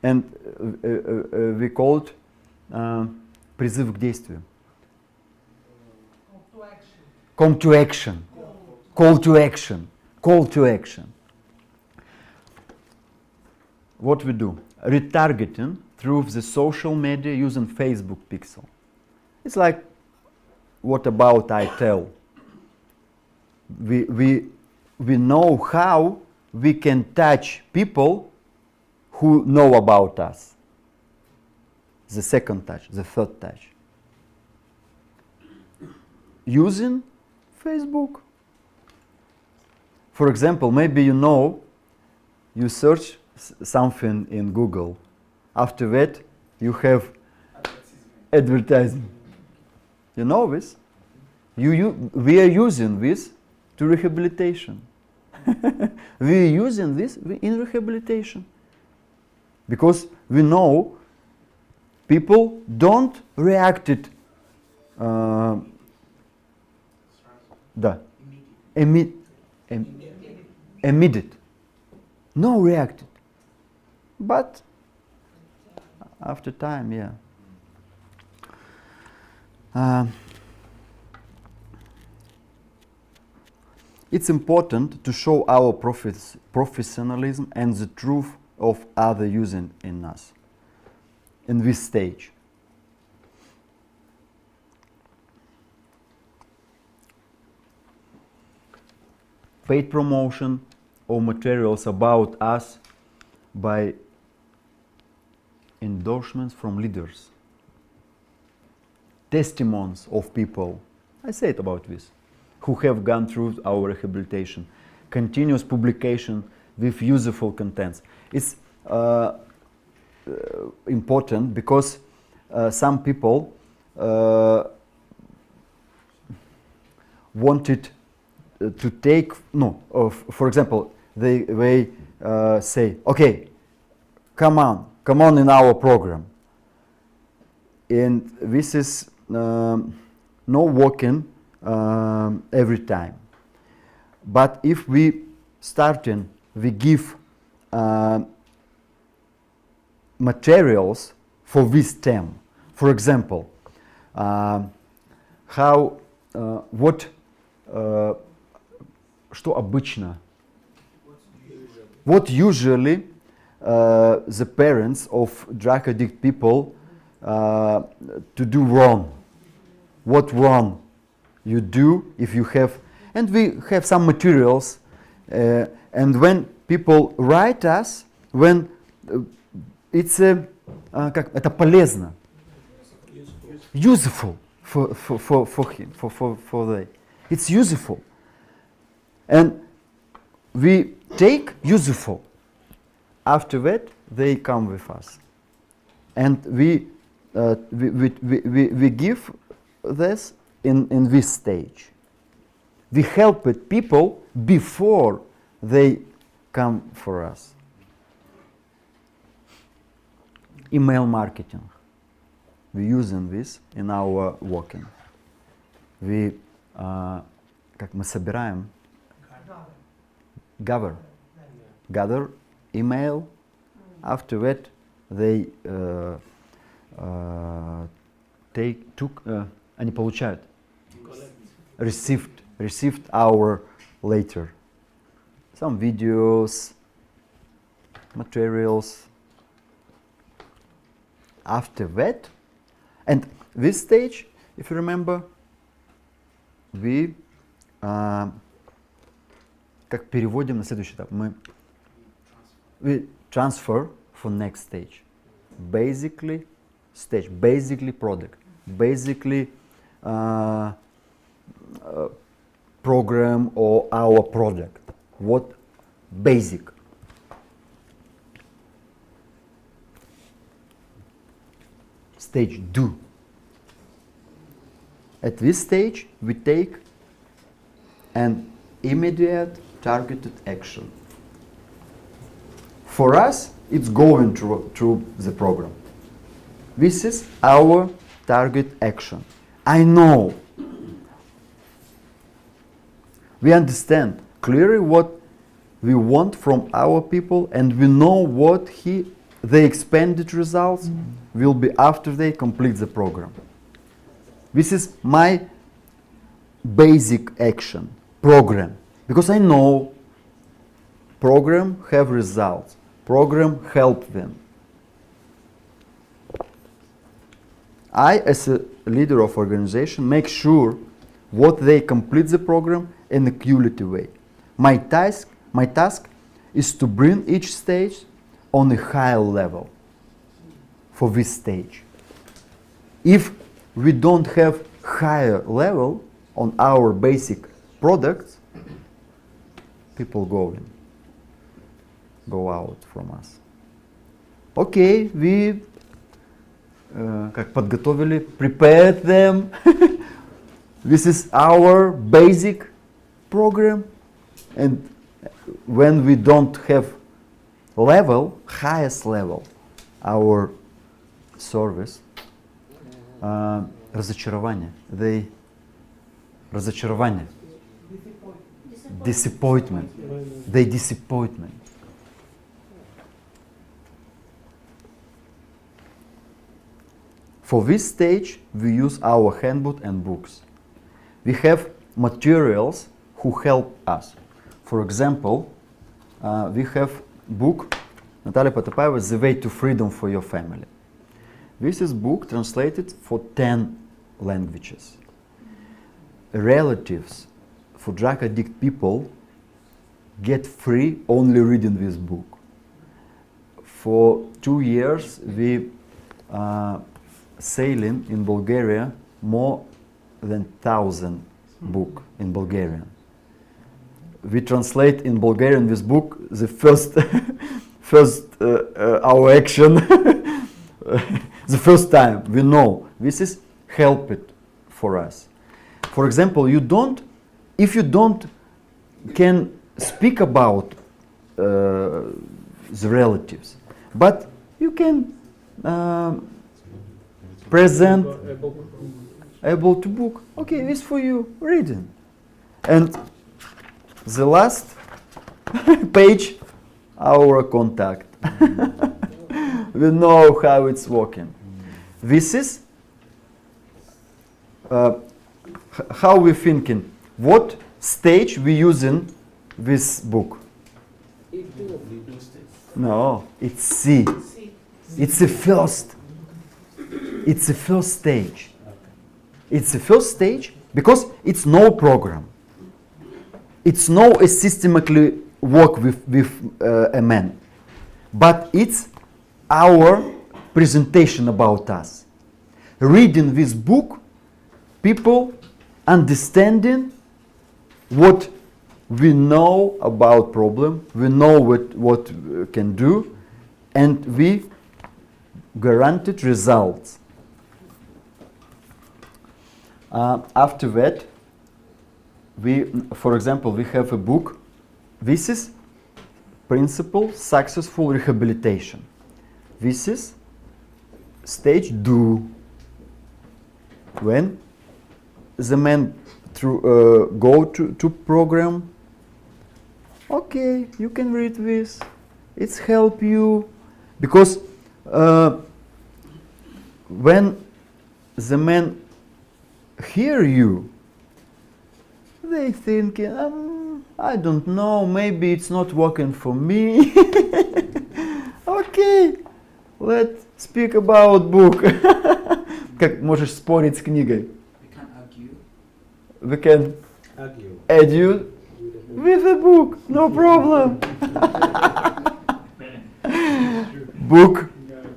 And we called призыв к действию. Call to action. Call to action. Call to action. What we do? Retargeting through the social media using Facebook pixel. It's like what about I tell. We know how we can touch people who know about us. The second touch, the third touch. Using Facebook. For example, maybe you search something in Google. After that, you have advertising. You know this? We are using this to rehabilitation. We are using this in rehabilitation. Because we know people don't react it immediate. No reacted. But after time, yeah. It's important to show our professionalism and the truth of other using in us in this stage. Paid promotion or materials about us by endorsements from leaders, testimonies of people, I said about this, who have gone through our rehabilitation, continuous publication with useful contents. It's important because some people wanted to take, for example, they say, okay, come on in our program. And this is no working every time. But if we give materials for this term. For example, что обычно? What usually the parents of drug addict people to do wrong? What wrong you do if you have, and we have some materials, and when people write us, when it's это полезно. Useful for him, for they. It's useful. And we take useful. After that, they come with us. And we give this in this stage. We help people before they come for us. Email marketing. We're using this in our working. We, как мы собираем, gather email. After that, they они получают, received our later. Some videos, materials. After that, and this stage, if you remember, we как переводим на следующий этап. We transfer for next stage. Basically product, basically program or our project. What basic? Stage do. At this stage, we take an immediate targeted action. For us, it's going through the program. This is our target action. I know. We understand clearly what we want from our people, and we know what the expected results will be after they complete the program. This is my basic action, program, because I know program have results, program help them. I, as a leader of organization, make sure what they complete the program in a cumulative way. My task is to bring each stage on a higher level for this stage. If we don't have higher level on our basic products, people go out from us. Okay, we как подготовили, prepared them. This is our basic program, and when we don't have highest level, our service, разочарование, disappointment. For this stage, we use our handbook and books. We have materials who help us. For example, we have book Natalia Potapayeva, The Way to Freedom for Your Family. This is book translated for 10 languages. Relatives for drug addict people get free only reading this book. For 2 years, we sailing in Bulgaria more than 1,000 book in Bulgarian. We translate in Bulgarian this book, the first our action, the first time we know this is help it for us. For example, if you don't can speak about the relatives, but you can present able to book. Okay, this for you reading, and the last page, our contact. We know how it's working. This is how we thinking. What stage we using this book? No, it's C. It's the first. It's the first stage. It's the first stage because it's no program. It's no systematically work with a man, but it's our presentation about us. Reading this book, people understanding what we know about problem, we know what we can do, and we guaranteed results. After that, for example, we have a book. This is Principle Successful Rehabilitation. This is stage do. When the man go to program, okay, you can read this. It's help you, because when the man hear you, they think, I don't know, maybe it's not working for me. Okay, let's speak about book. Как можешь спорить с книгой? We can argue. We can argue with a book, no problem.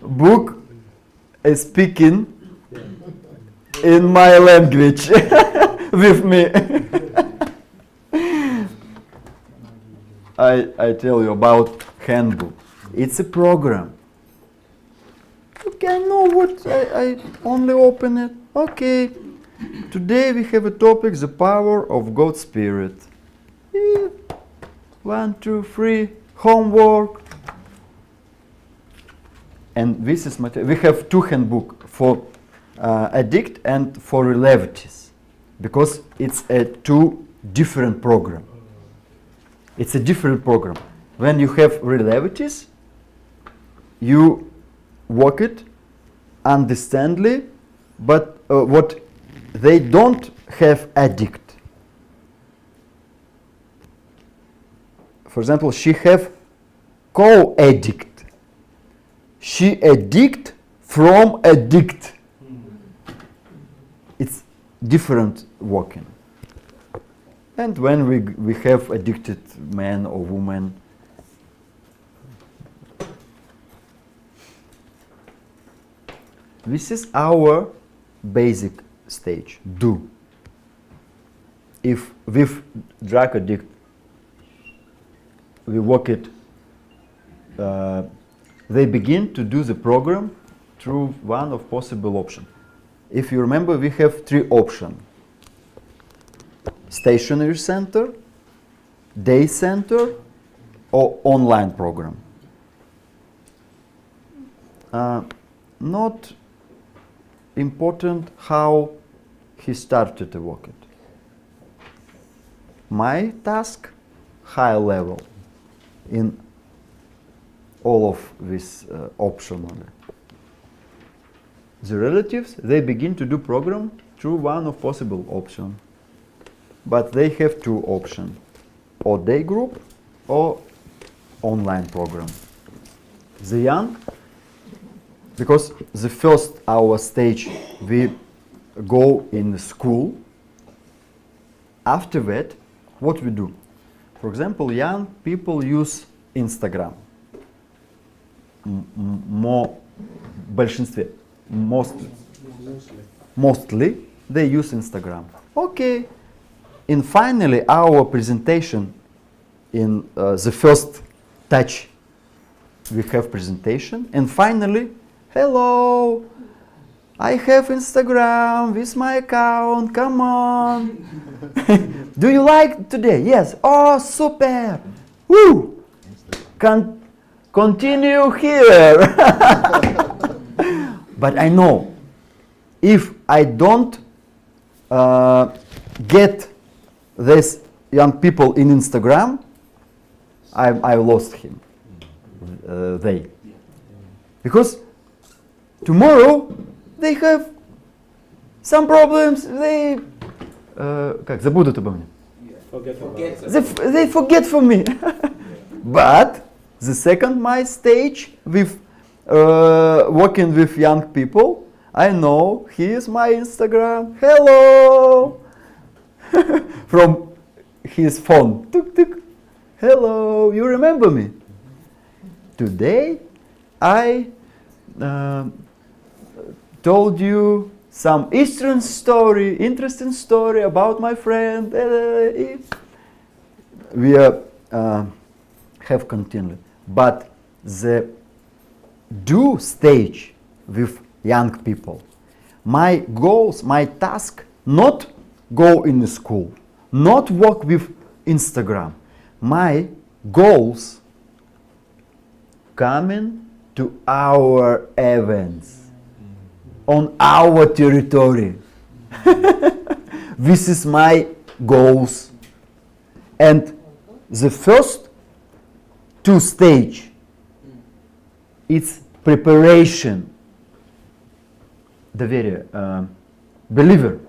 Book is speaking in my language with me. I tell you about handbook. It's a program. Okay, I know what, I only open it. Okay, today we have a topic, the power of God's Spirit. 1, 2, 3, homework. And this is we have 2 handbook for addict and for relatives, because it's a 2 different program. It's a different program. When you have relatives, you work it understandably, but what they don't have addict. For example, she have co-addict. She addict from addict. It's different working. And when we have addicted man or woman, this is our basic stage, do. If with drug addict we work it, they begin to do the program through one of possible options. If you remember, we have 3 options. Stationary center, day center, or online program. Not important how he started to work it. My task, high level in all of this option. The relatives, they begin to do program through one of possible option. But they have 2 options, or day group or online program. The young, because the first our stage we go in school. After that, what we do? For example, young people use Instagram. Большинстве, mostly they use Instagram. Okay. And finally, our presentation in the first touch, we have presentation. And finally, hello, I have Instagram with my account, come on. Do you like today? Yes. Oh, super. Woo. Continue here. But I know, if I don't get these young people in Instagram, I lost him. They. Because tomorrow they have some problems, they забудут обо мне. They forget for me. But the second my stage with working with young people, I know he is my Instagram. Hello. From his phone. Tuk, tuk. Hello, you remember me? Today I uh, told you some Eastern story, interesting story about my friend. We have continued, but the do stage with young people. My goals, my task, not go in the school, not work with Instagram. My goals coming to our events on our territory. This is my goals. And the first two stage, it's preparation. Доверие, believer.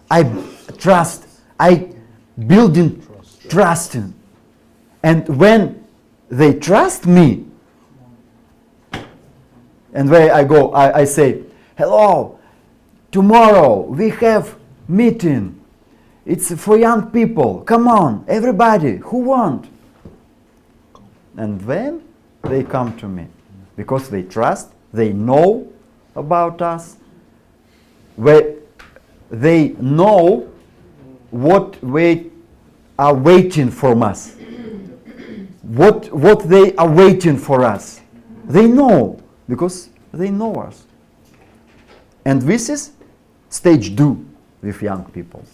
I trust. I building trusting. And when they trust me, and where I go, I say, hello, tomorrow we have meeting. It's for young people. Come on, everybody, who want? And then they come to me because they trust, they know about us, they know what we are waiting from us, what they are waiting for us. They know because they know us. And this is stage 2 with young people.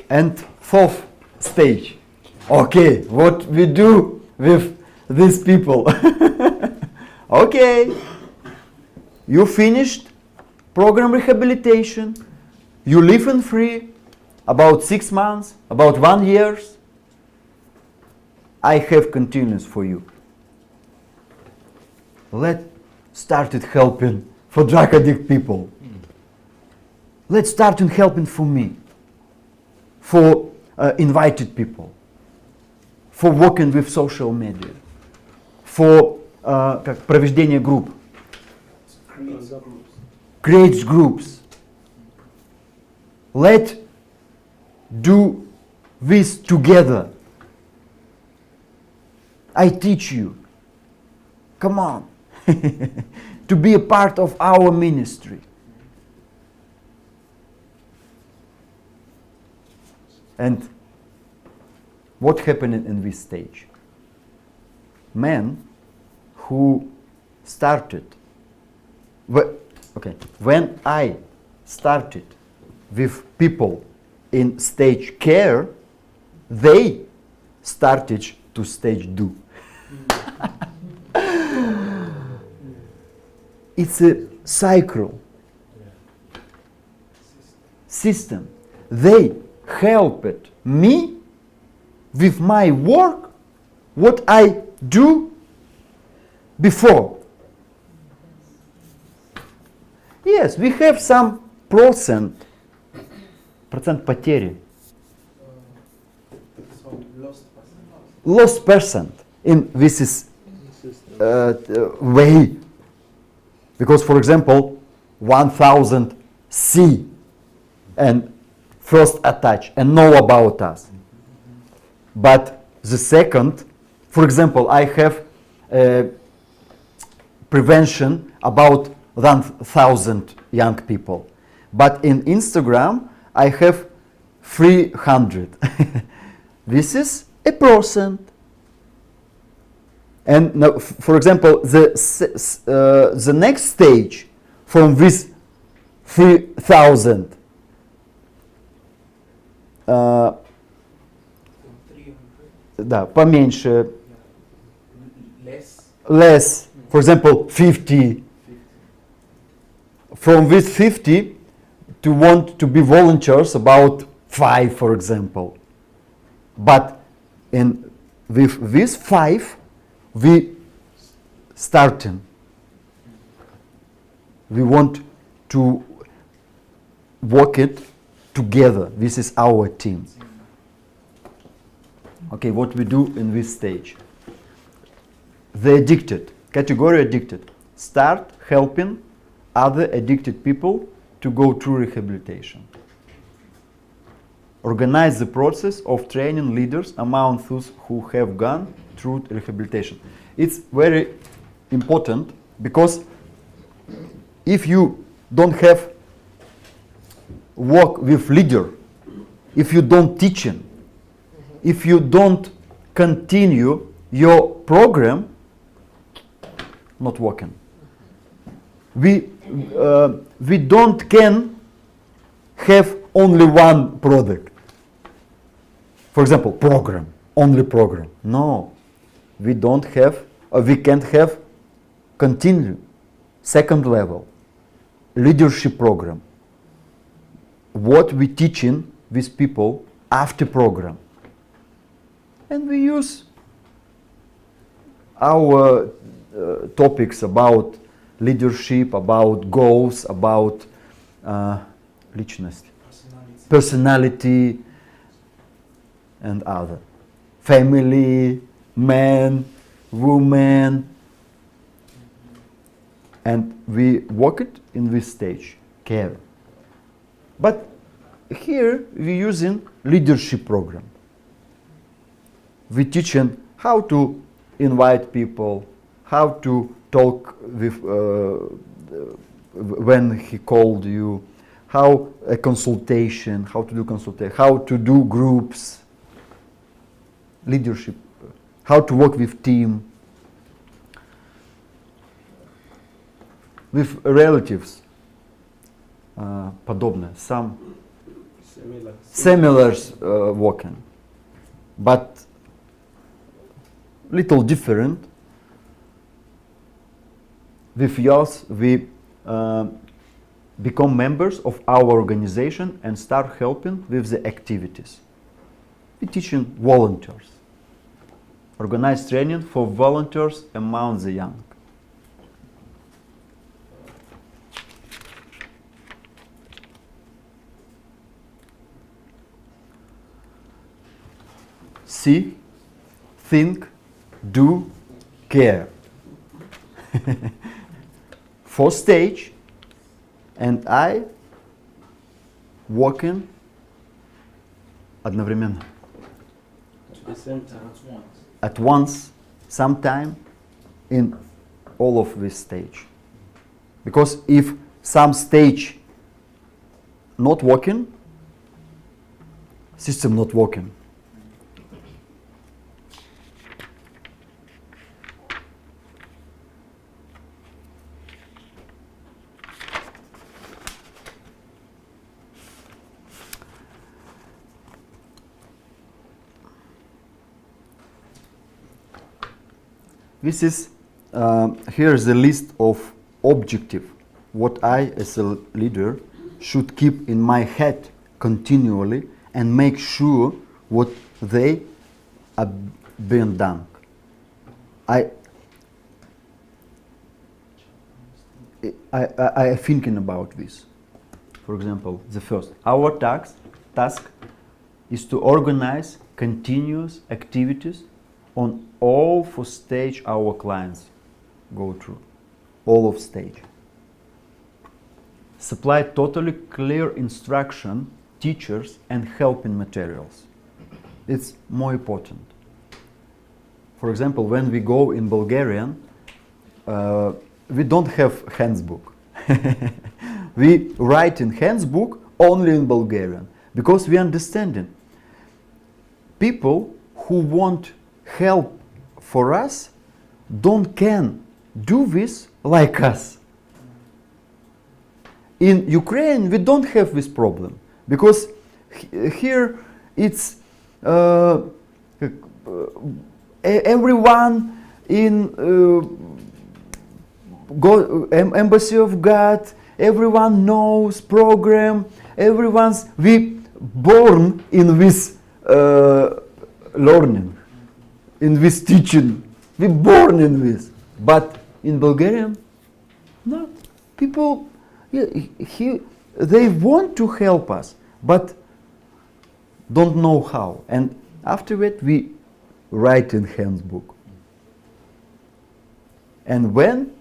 And fourth stage. Okay, what we do with these people? Okay, you finished program rehabilitation, you live in free about 6 months, about 1 year. I have continuous for you. Let's start helping for drug addict people. Let's start helping for me, for invited people, for working with social media, for проведение групп, creates groups. Let's do this together. I teach you. Come on. To be a part of our ministry. And what happened in this stage? Men who started, when I started with people in stage care, they started to stage 2. It's a cycle, system. They helped me with my work, what I do before. Yes, we have some procent потери. Lost percent in this way. Because, for example, 1000 see and first attach and know about us. But the second, for example, I have prevention about 1000 young people. But in Instagram, I have 300. This is a percent. And now, for example, the next stage from this 3000 да, поменьше, less, for example, 50. From this 50 to want to be volunteers, about 5, for example. But with this 5, we starting. We want to work it together. This is our team. Okay, what we do in this stage? The addicted, category addicted, start helping other addicted people to go through rehabilitation. organize the process of training leaders among those who have gone through rehabilitation. It's very important because if you don't have work with leader, if you don't teach him, if you don't continue your program, not working. We don't can have only one product. For example, program, only program. No, we don't have, we can't have continue, second level, leadership program. What we teaching with people after program. And we use our topics about leadership, about goals, about личность, personality, and other. Family, man, woman. And we work it in this stage, care. But here we're using leadership program. We teaching how to invite people, how to talk with when he called you, how a consultation, how to do consultation, how to do groups, leadership, how to work with team, with relatives, подобное, some similar working, but little different. With yours, we become members of our organization and start helping with the activities. We teaching volunteers, organize training for volunteers among the young. See, think, do, care. Fourth stage, and I working одновременно. At the same time. At once, sometime in all of this stage. Because if some stage not working, system not working. This is, here is a list of objectives, what I as a leader should keep in my head continually and make sure what they are being done. I thinking about this. For example, the first, our task is to organize continuous activities on all four stage our clients go through, all of stage. Supply totally clear instruction, teachers and helping materials. It's more important. For example, when we go in Bulgarian, we don't have handbook. We write in handbook only in Bulgarian because we understand it. People who want help for us don't can do this like us. In Ukraine we don't have this problem because here it's everyone in Embassy of God, everyone knows program, we born in this learning, in this teaching, we born in this. But in Bulgarian, not. People, they want to help us, but don't know how. And after that, we write in handbook. And when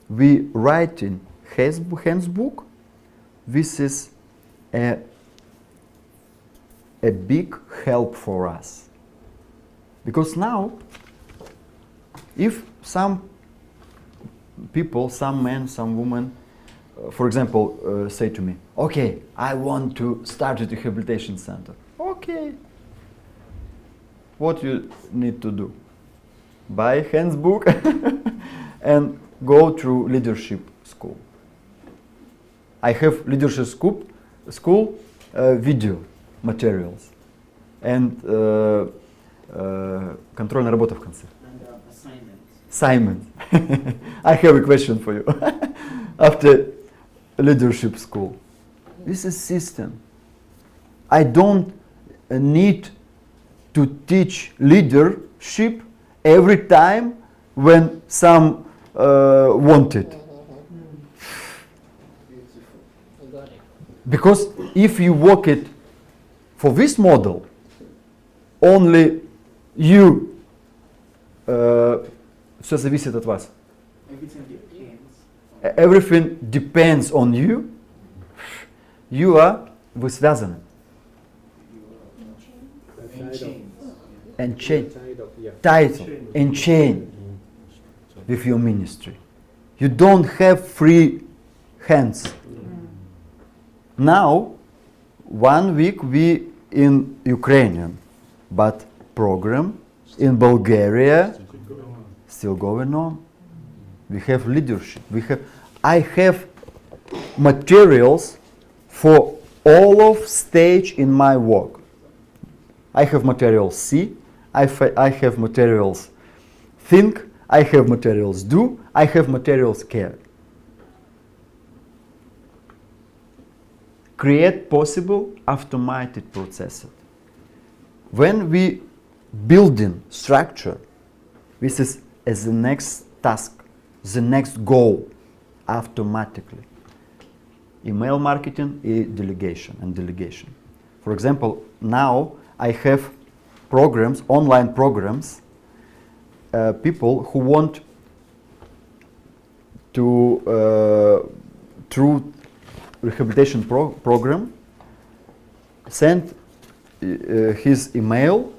we write in handbook, this is a a big help for us. Because now, if some people, some men, some women, for example, say to me, okay, I want to start a rehabilitation center. Okay. What you need to do? Buy a handbook and go through leadership school. I have leadership school video materials and контрольная работа в конце. And assignments. Simon, I have a question for you. After leadership school, this is system. I don't need to teach leadership every time when some want it. Because if you work it for this model, only you все зависит от вас. Everything depends on you. Вы связаны. And chain. Title and chain with your ministry. You don't have free hands. Now, 1 week we in Ukrainian, but program in Bulgaria still going on. We have leadership. I have materials for all of stage in my work. I have materials see, I have materials think, I have materials do, I have materials care. Create possible automated process. When we building structure, this is as the next task, the next goal, automatically. Email marketing is delegation. For example, now I have programs, online programs, people who want to, through rehabilitation program, send his email,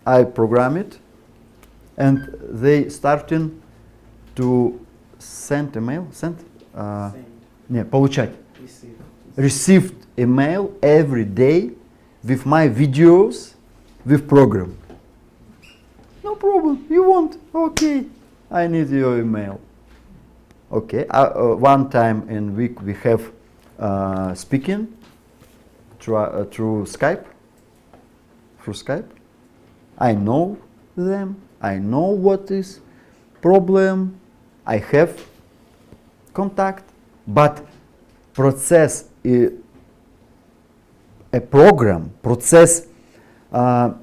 I program it, and they starting to send email, получать. Received email every day with my videos, with program. No problem, you want, okay, I need your email. Okay, one time in week we have speaking through Skype. I know them, I know what is problem, I have contact, but process a program, process a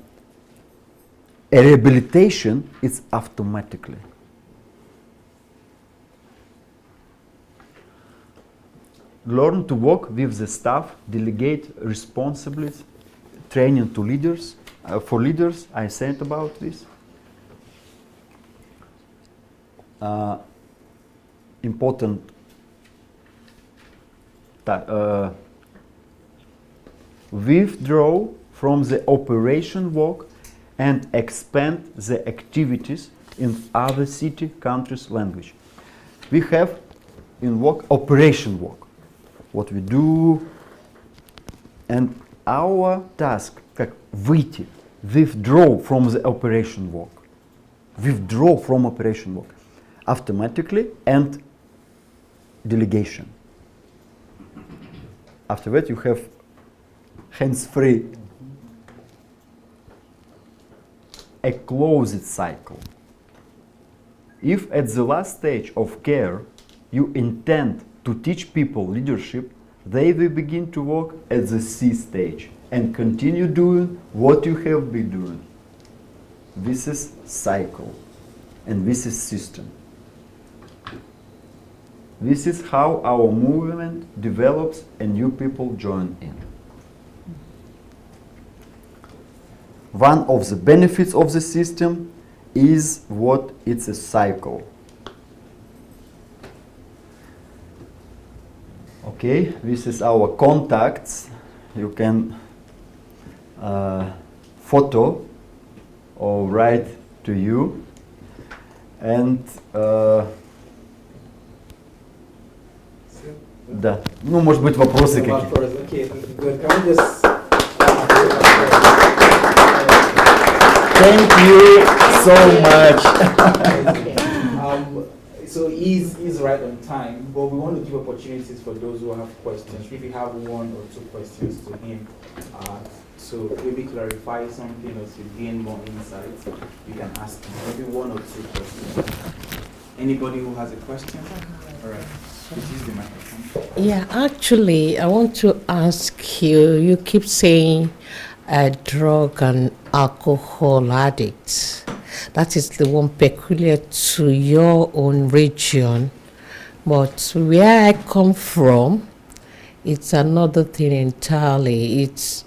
rehabilitation is automatically. Learn to work with the staff, delegate responsibilities, training to leaders. For leaders, I said about this. Important withdraw from the operation work and expand the activities in other city, countries, language. We have in work operation work, what we do, and our task, как выйти, withdraw from the operation work, withdraw from operation work, automatically, and delegation. After that, you have hands-free, a closed cycle. If at the last stage of care you intend to teach people leadership, they will begin to work at the C stage and continue doing what you have been doing. This is cycle, and this is system. This is how our movement develops and new people join in. One of the benefits of the system is what it's a cycle. Okay, this is our contacts. You can photo or write to you, and да, ну может быть вопросы какие-то. Okay, good. Can we just Thank you so much. So he's right on time, but we want to give opportunities for those who have questions. If you have one or two questions to him, to maybe clarify something or to gain more insights, you can ask him. Maybe one or two questions. Anybody who has a question? All right. Please use the microphone. Yeah, actually, I want to ask you, you keep saying drug and alcohol addicts. That is the one peculiar to your own region. But where I come from, it's another thing entirely. It's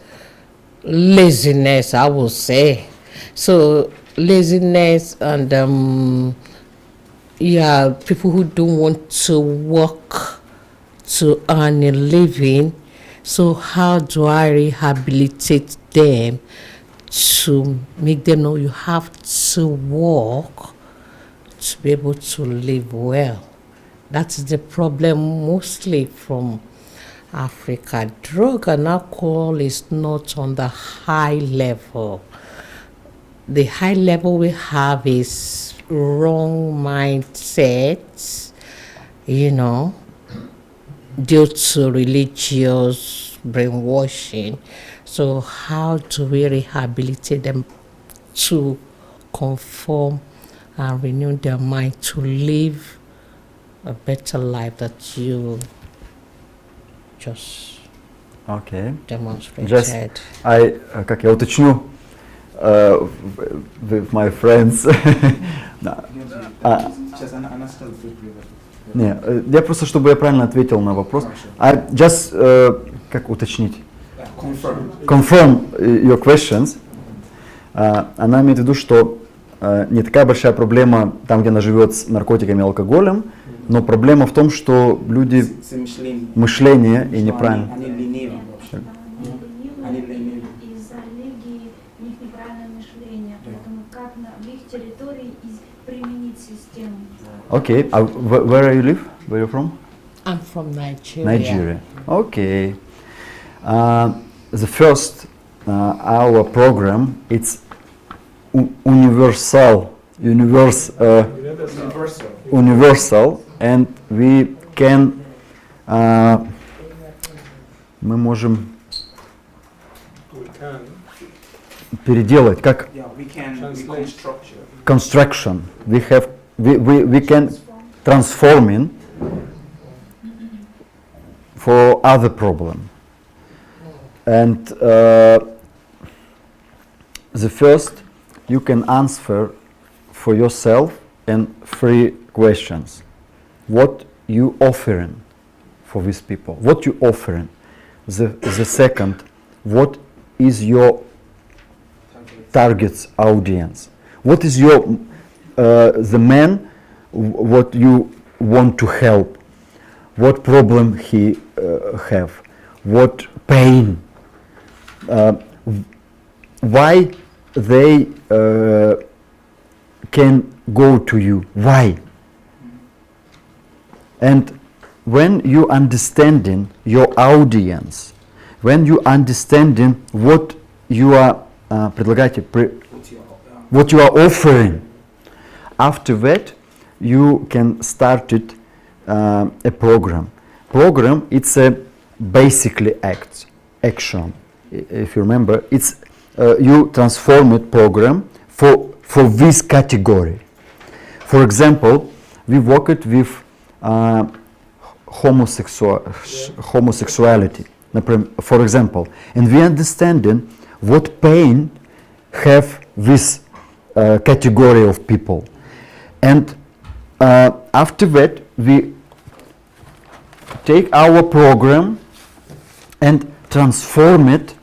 laziness, I would say. So laziness and people who don't want to work to earn a living. So how do I rehabilitate them to make them know you have to work to be able to live well? That is the problem mostly from Africa. Drug and alcohol is not on the high level. The high level we have is wrong mindsets, due to religious brainwashing. So how do we rehabilitate them to conform and renew their mind to live a better life that you just demonstrated? Just как я уточню with my friends. Не, я просто, чтобы я правильно ответил на вопрос. Как уточнить? Confirm your questions. Она имеет в виду, что не такая большая проблема там, где она живет с наркотиками и алкоголем, но проблема в том, что люди мышление и неправильно. Из-за религии у них неправильное мышление, поэтому как в их территории применить систему. Okay, where you live? Where are you from? I'm from Nigeria. Nigeria. Okay. The first our program, it's universal, and we can мы можем переделать как construction. We can transform in for other problem. And the first, you can answer for yourself in 3 questions. What you offering for these people? What you offering? The second, what is your target audience? What is your the man what you want to help? What problem he have? What pain? Why they can go to you? Why? And when you understanding your audience, when you understanding what you are what you are offering, after that you can start it a program. Program, it's a basically action. If you remember, it's you transform it program for this category. For example, we worked with homosexuality, for example, and we understanding what pain have this category of people, and after that we take our program and transform it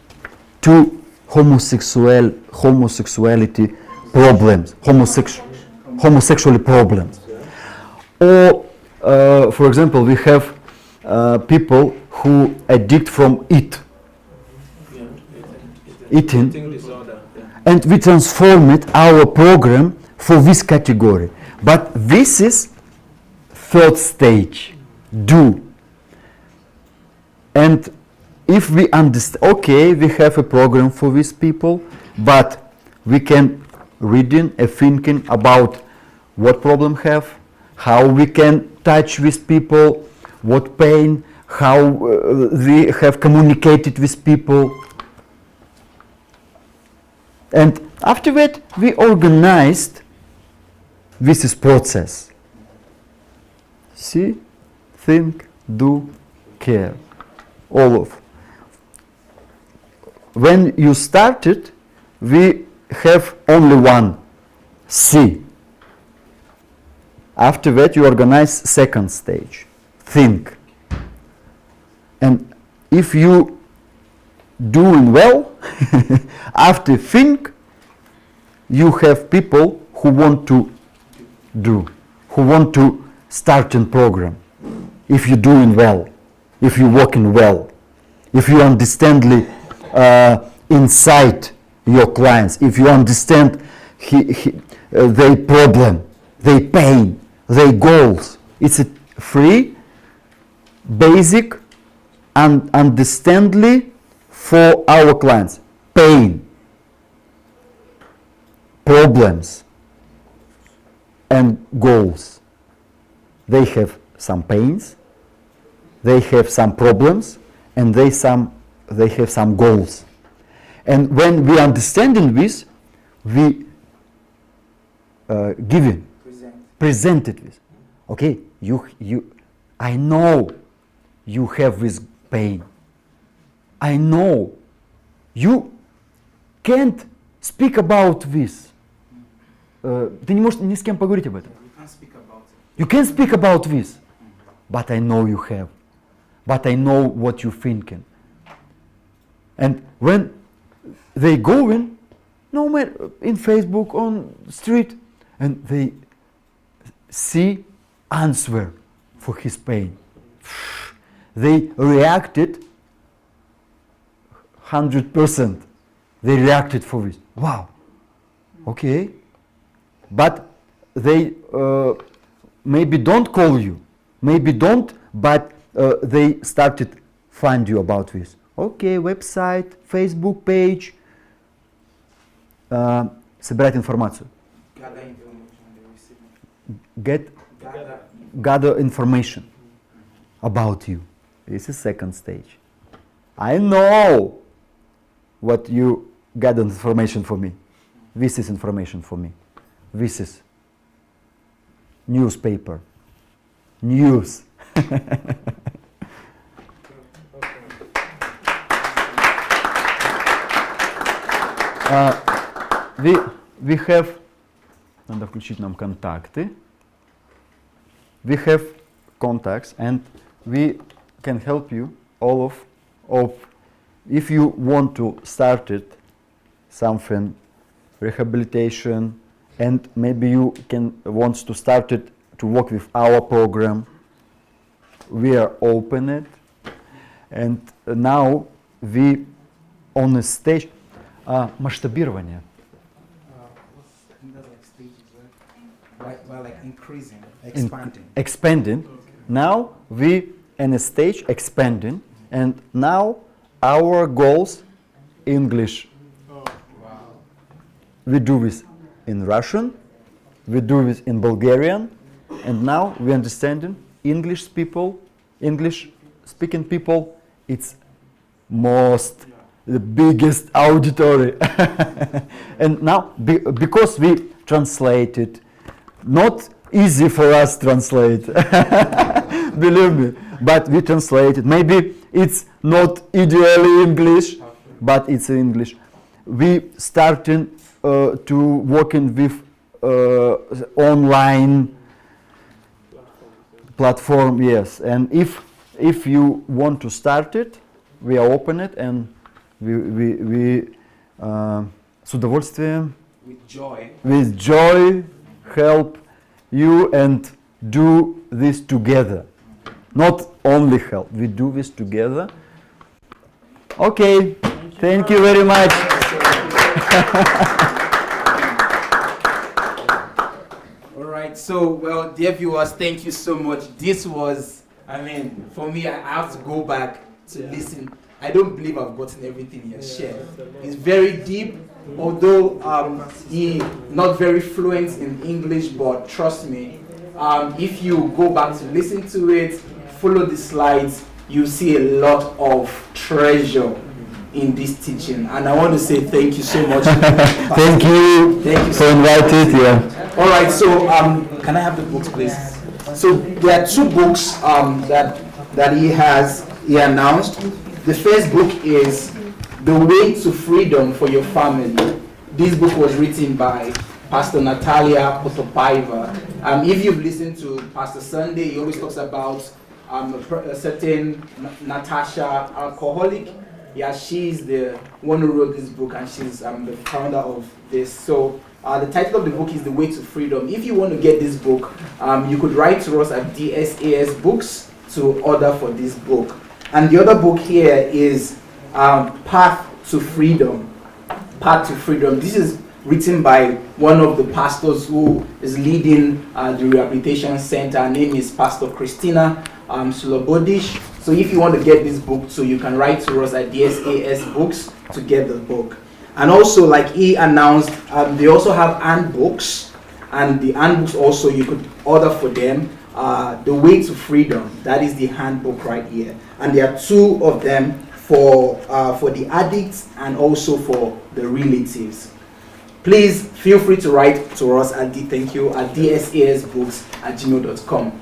to homosexuality problems, homosexual problems. Or, for example, we have people who addict from it. eating, disorder. Yeah. and we transform it, our program, for this category. But this is third stage, do. And if we understand, okay, we have a program for these people, but we can reading and thinking about what problem have, how we can touch with people, what pain, how we have communicated with people. And after that, we organized this process. See, think, do, care. All of. When you started, we have only one, see. After that, you organize second stage, think. And if you doing well, after think, you have people who want to do, who want to start a program. If you're doing well, if you're working well, if you understand inside your clients, if you understand their problem, their pain, their goals. It's a free, basic, and understandably for our clients. Pain, problems, and goals. They have some pains, they have some problems, and they have some goals. And when we understanding this, we presented this. Okay, I know you have this pain. I know you can't speak about this. Ты не можешь ни с кем поговорить об этом. You can't speak about this. But I know you have. But I know what you're thinking. And when they go in, no matter in Facebook, on street, and they see answer for his pain. They reacted 100%. They reacted for this. Wow. Okay. But they maybe don't call you. Maybe don't, but they started find you about this. Okay, website, Facebook page. Собирать информацию. Gather information about you. This is second stage. I know what you gather information for me. This is information for me. This is newspaper. News. We have, надо включить нам контакты. We have contacts and we can help you all of if you want to start it something rehabilitation and maybe you wants to start it to work with our program. We are open it and now we on the stage масштабирование. Like increasing, expanding. Expanding. Okay. Now we in a stage expanding, and now our goals English. Oh, wow. We do this in Russian, we do this in Bulgarian, and now we understanding English speaking people. It's the biggest auditory, and now because we translated. Not easy for us to translate, believe me, but we translated. Maybe it's not ideally English, but it's English. We started to working with online platform, yes. And if you want to start it, we are open it and we с удовольствием, with joy help you and do this together. Not only help, we do this together. Okay, thank you very much. All right, so, well, dear viewers, thank you so much. This was, for me, I have to go back to listen. I don't believe I've gotten everything he has shared. It's very deep, although he not very fluent in English, but trust me, if you go back to listen to it, follow the slides, you see a lot of treasure in this teaching. And I want to say thank you so much. Thank you for inviting. Yeah. All right, so can I have the books, please? So there are two books that he announced. The first book is The Way to Freedom for Your Family. This book was written by Pastor Natalia Potopaiva. If you've listened to Pastor Sunday, he always talks about a certain Natasha, alcoholic. Yeah, she's the one who wrote this book, and she's the founder of this. So the title of the book is The Way to Freedom. If you want to get this book, you could write to us at DSAS Books to order for this book. And the other book here is Path to Freedom. Path to Freedom. This is written by one of the pastors who is leading the Rehabilitation Center. Her name is Pastor Christina Sulobodish. So if you want to get this book too, you can write to us at DSAS Books to get the book. And also, like he announced, they also have handbooks, and the handbooks also you could order for them. The Way to Freedom, that is the handbook right here, and there are two of them for the addicts and also for the relatives. Please feel free to write to us at dsasbooks@gmail.com.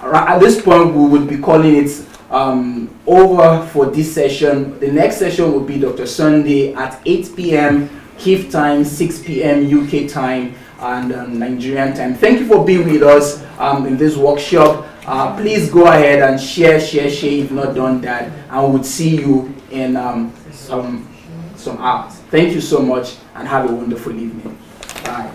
At this point, we would be calling it over for this session. The next session will be Dr. Sunday at 8 p.m. Kyiv time, 6 p.m. UK time, and Nigerian time. Thank you for being with us in this workshop. Please go ahead and share if you've not done that, and we would see you in some hours. Thank you so much, and have a wonderful evening. Bye.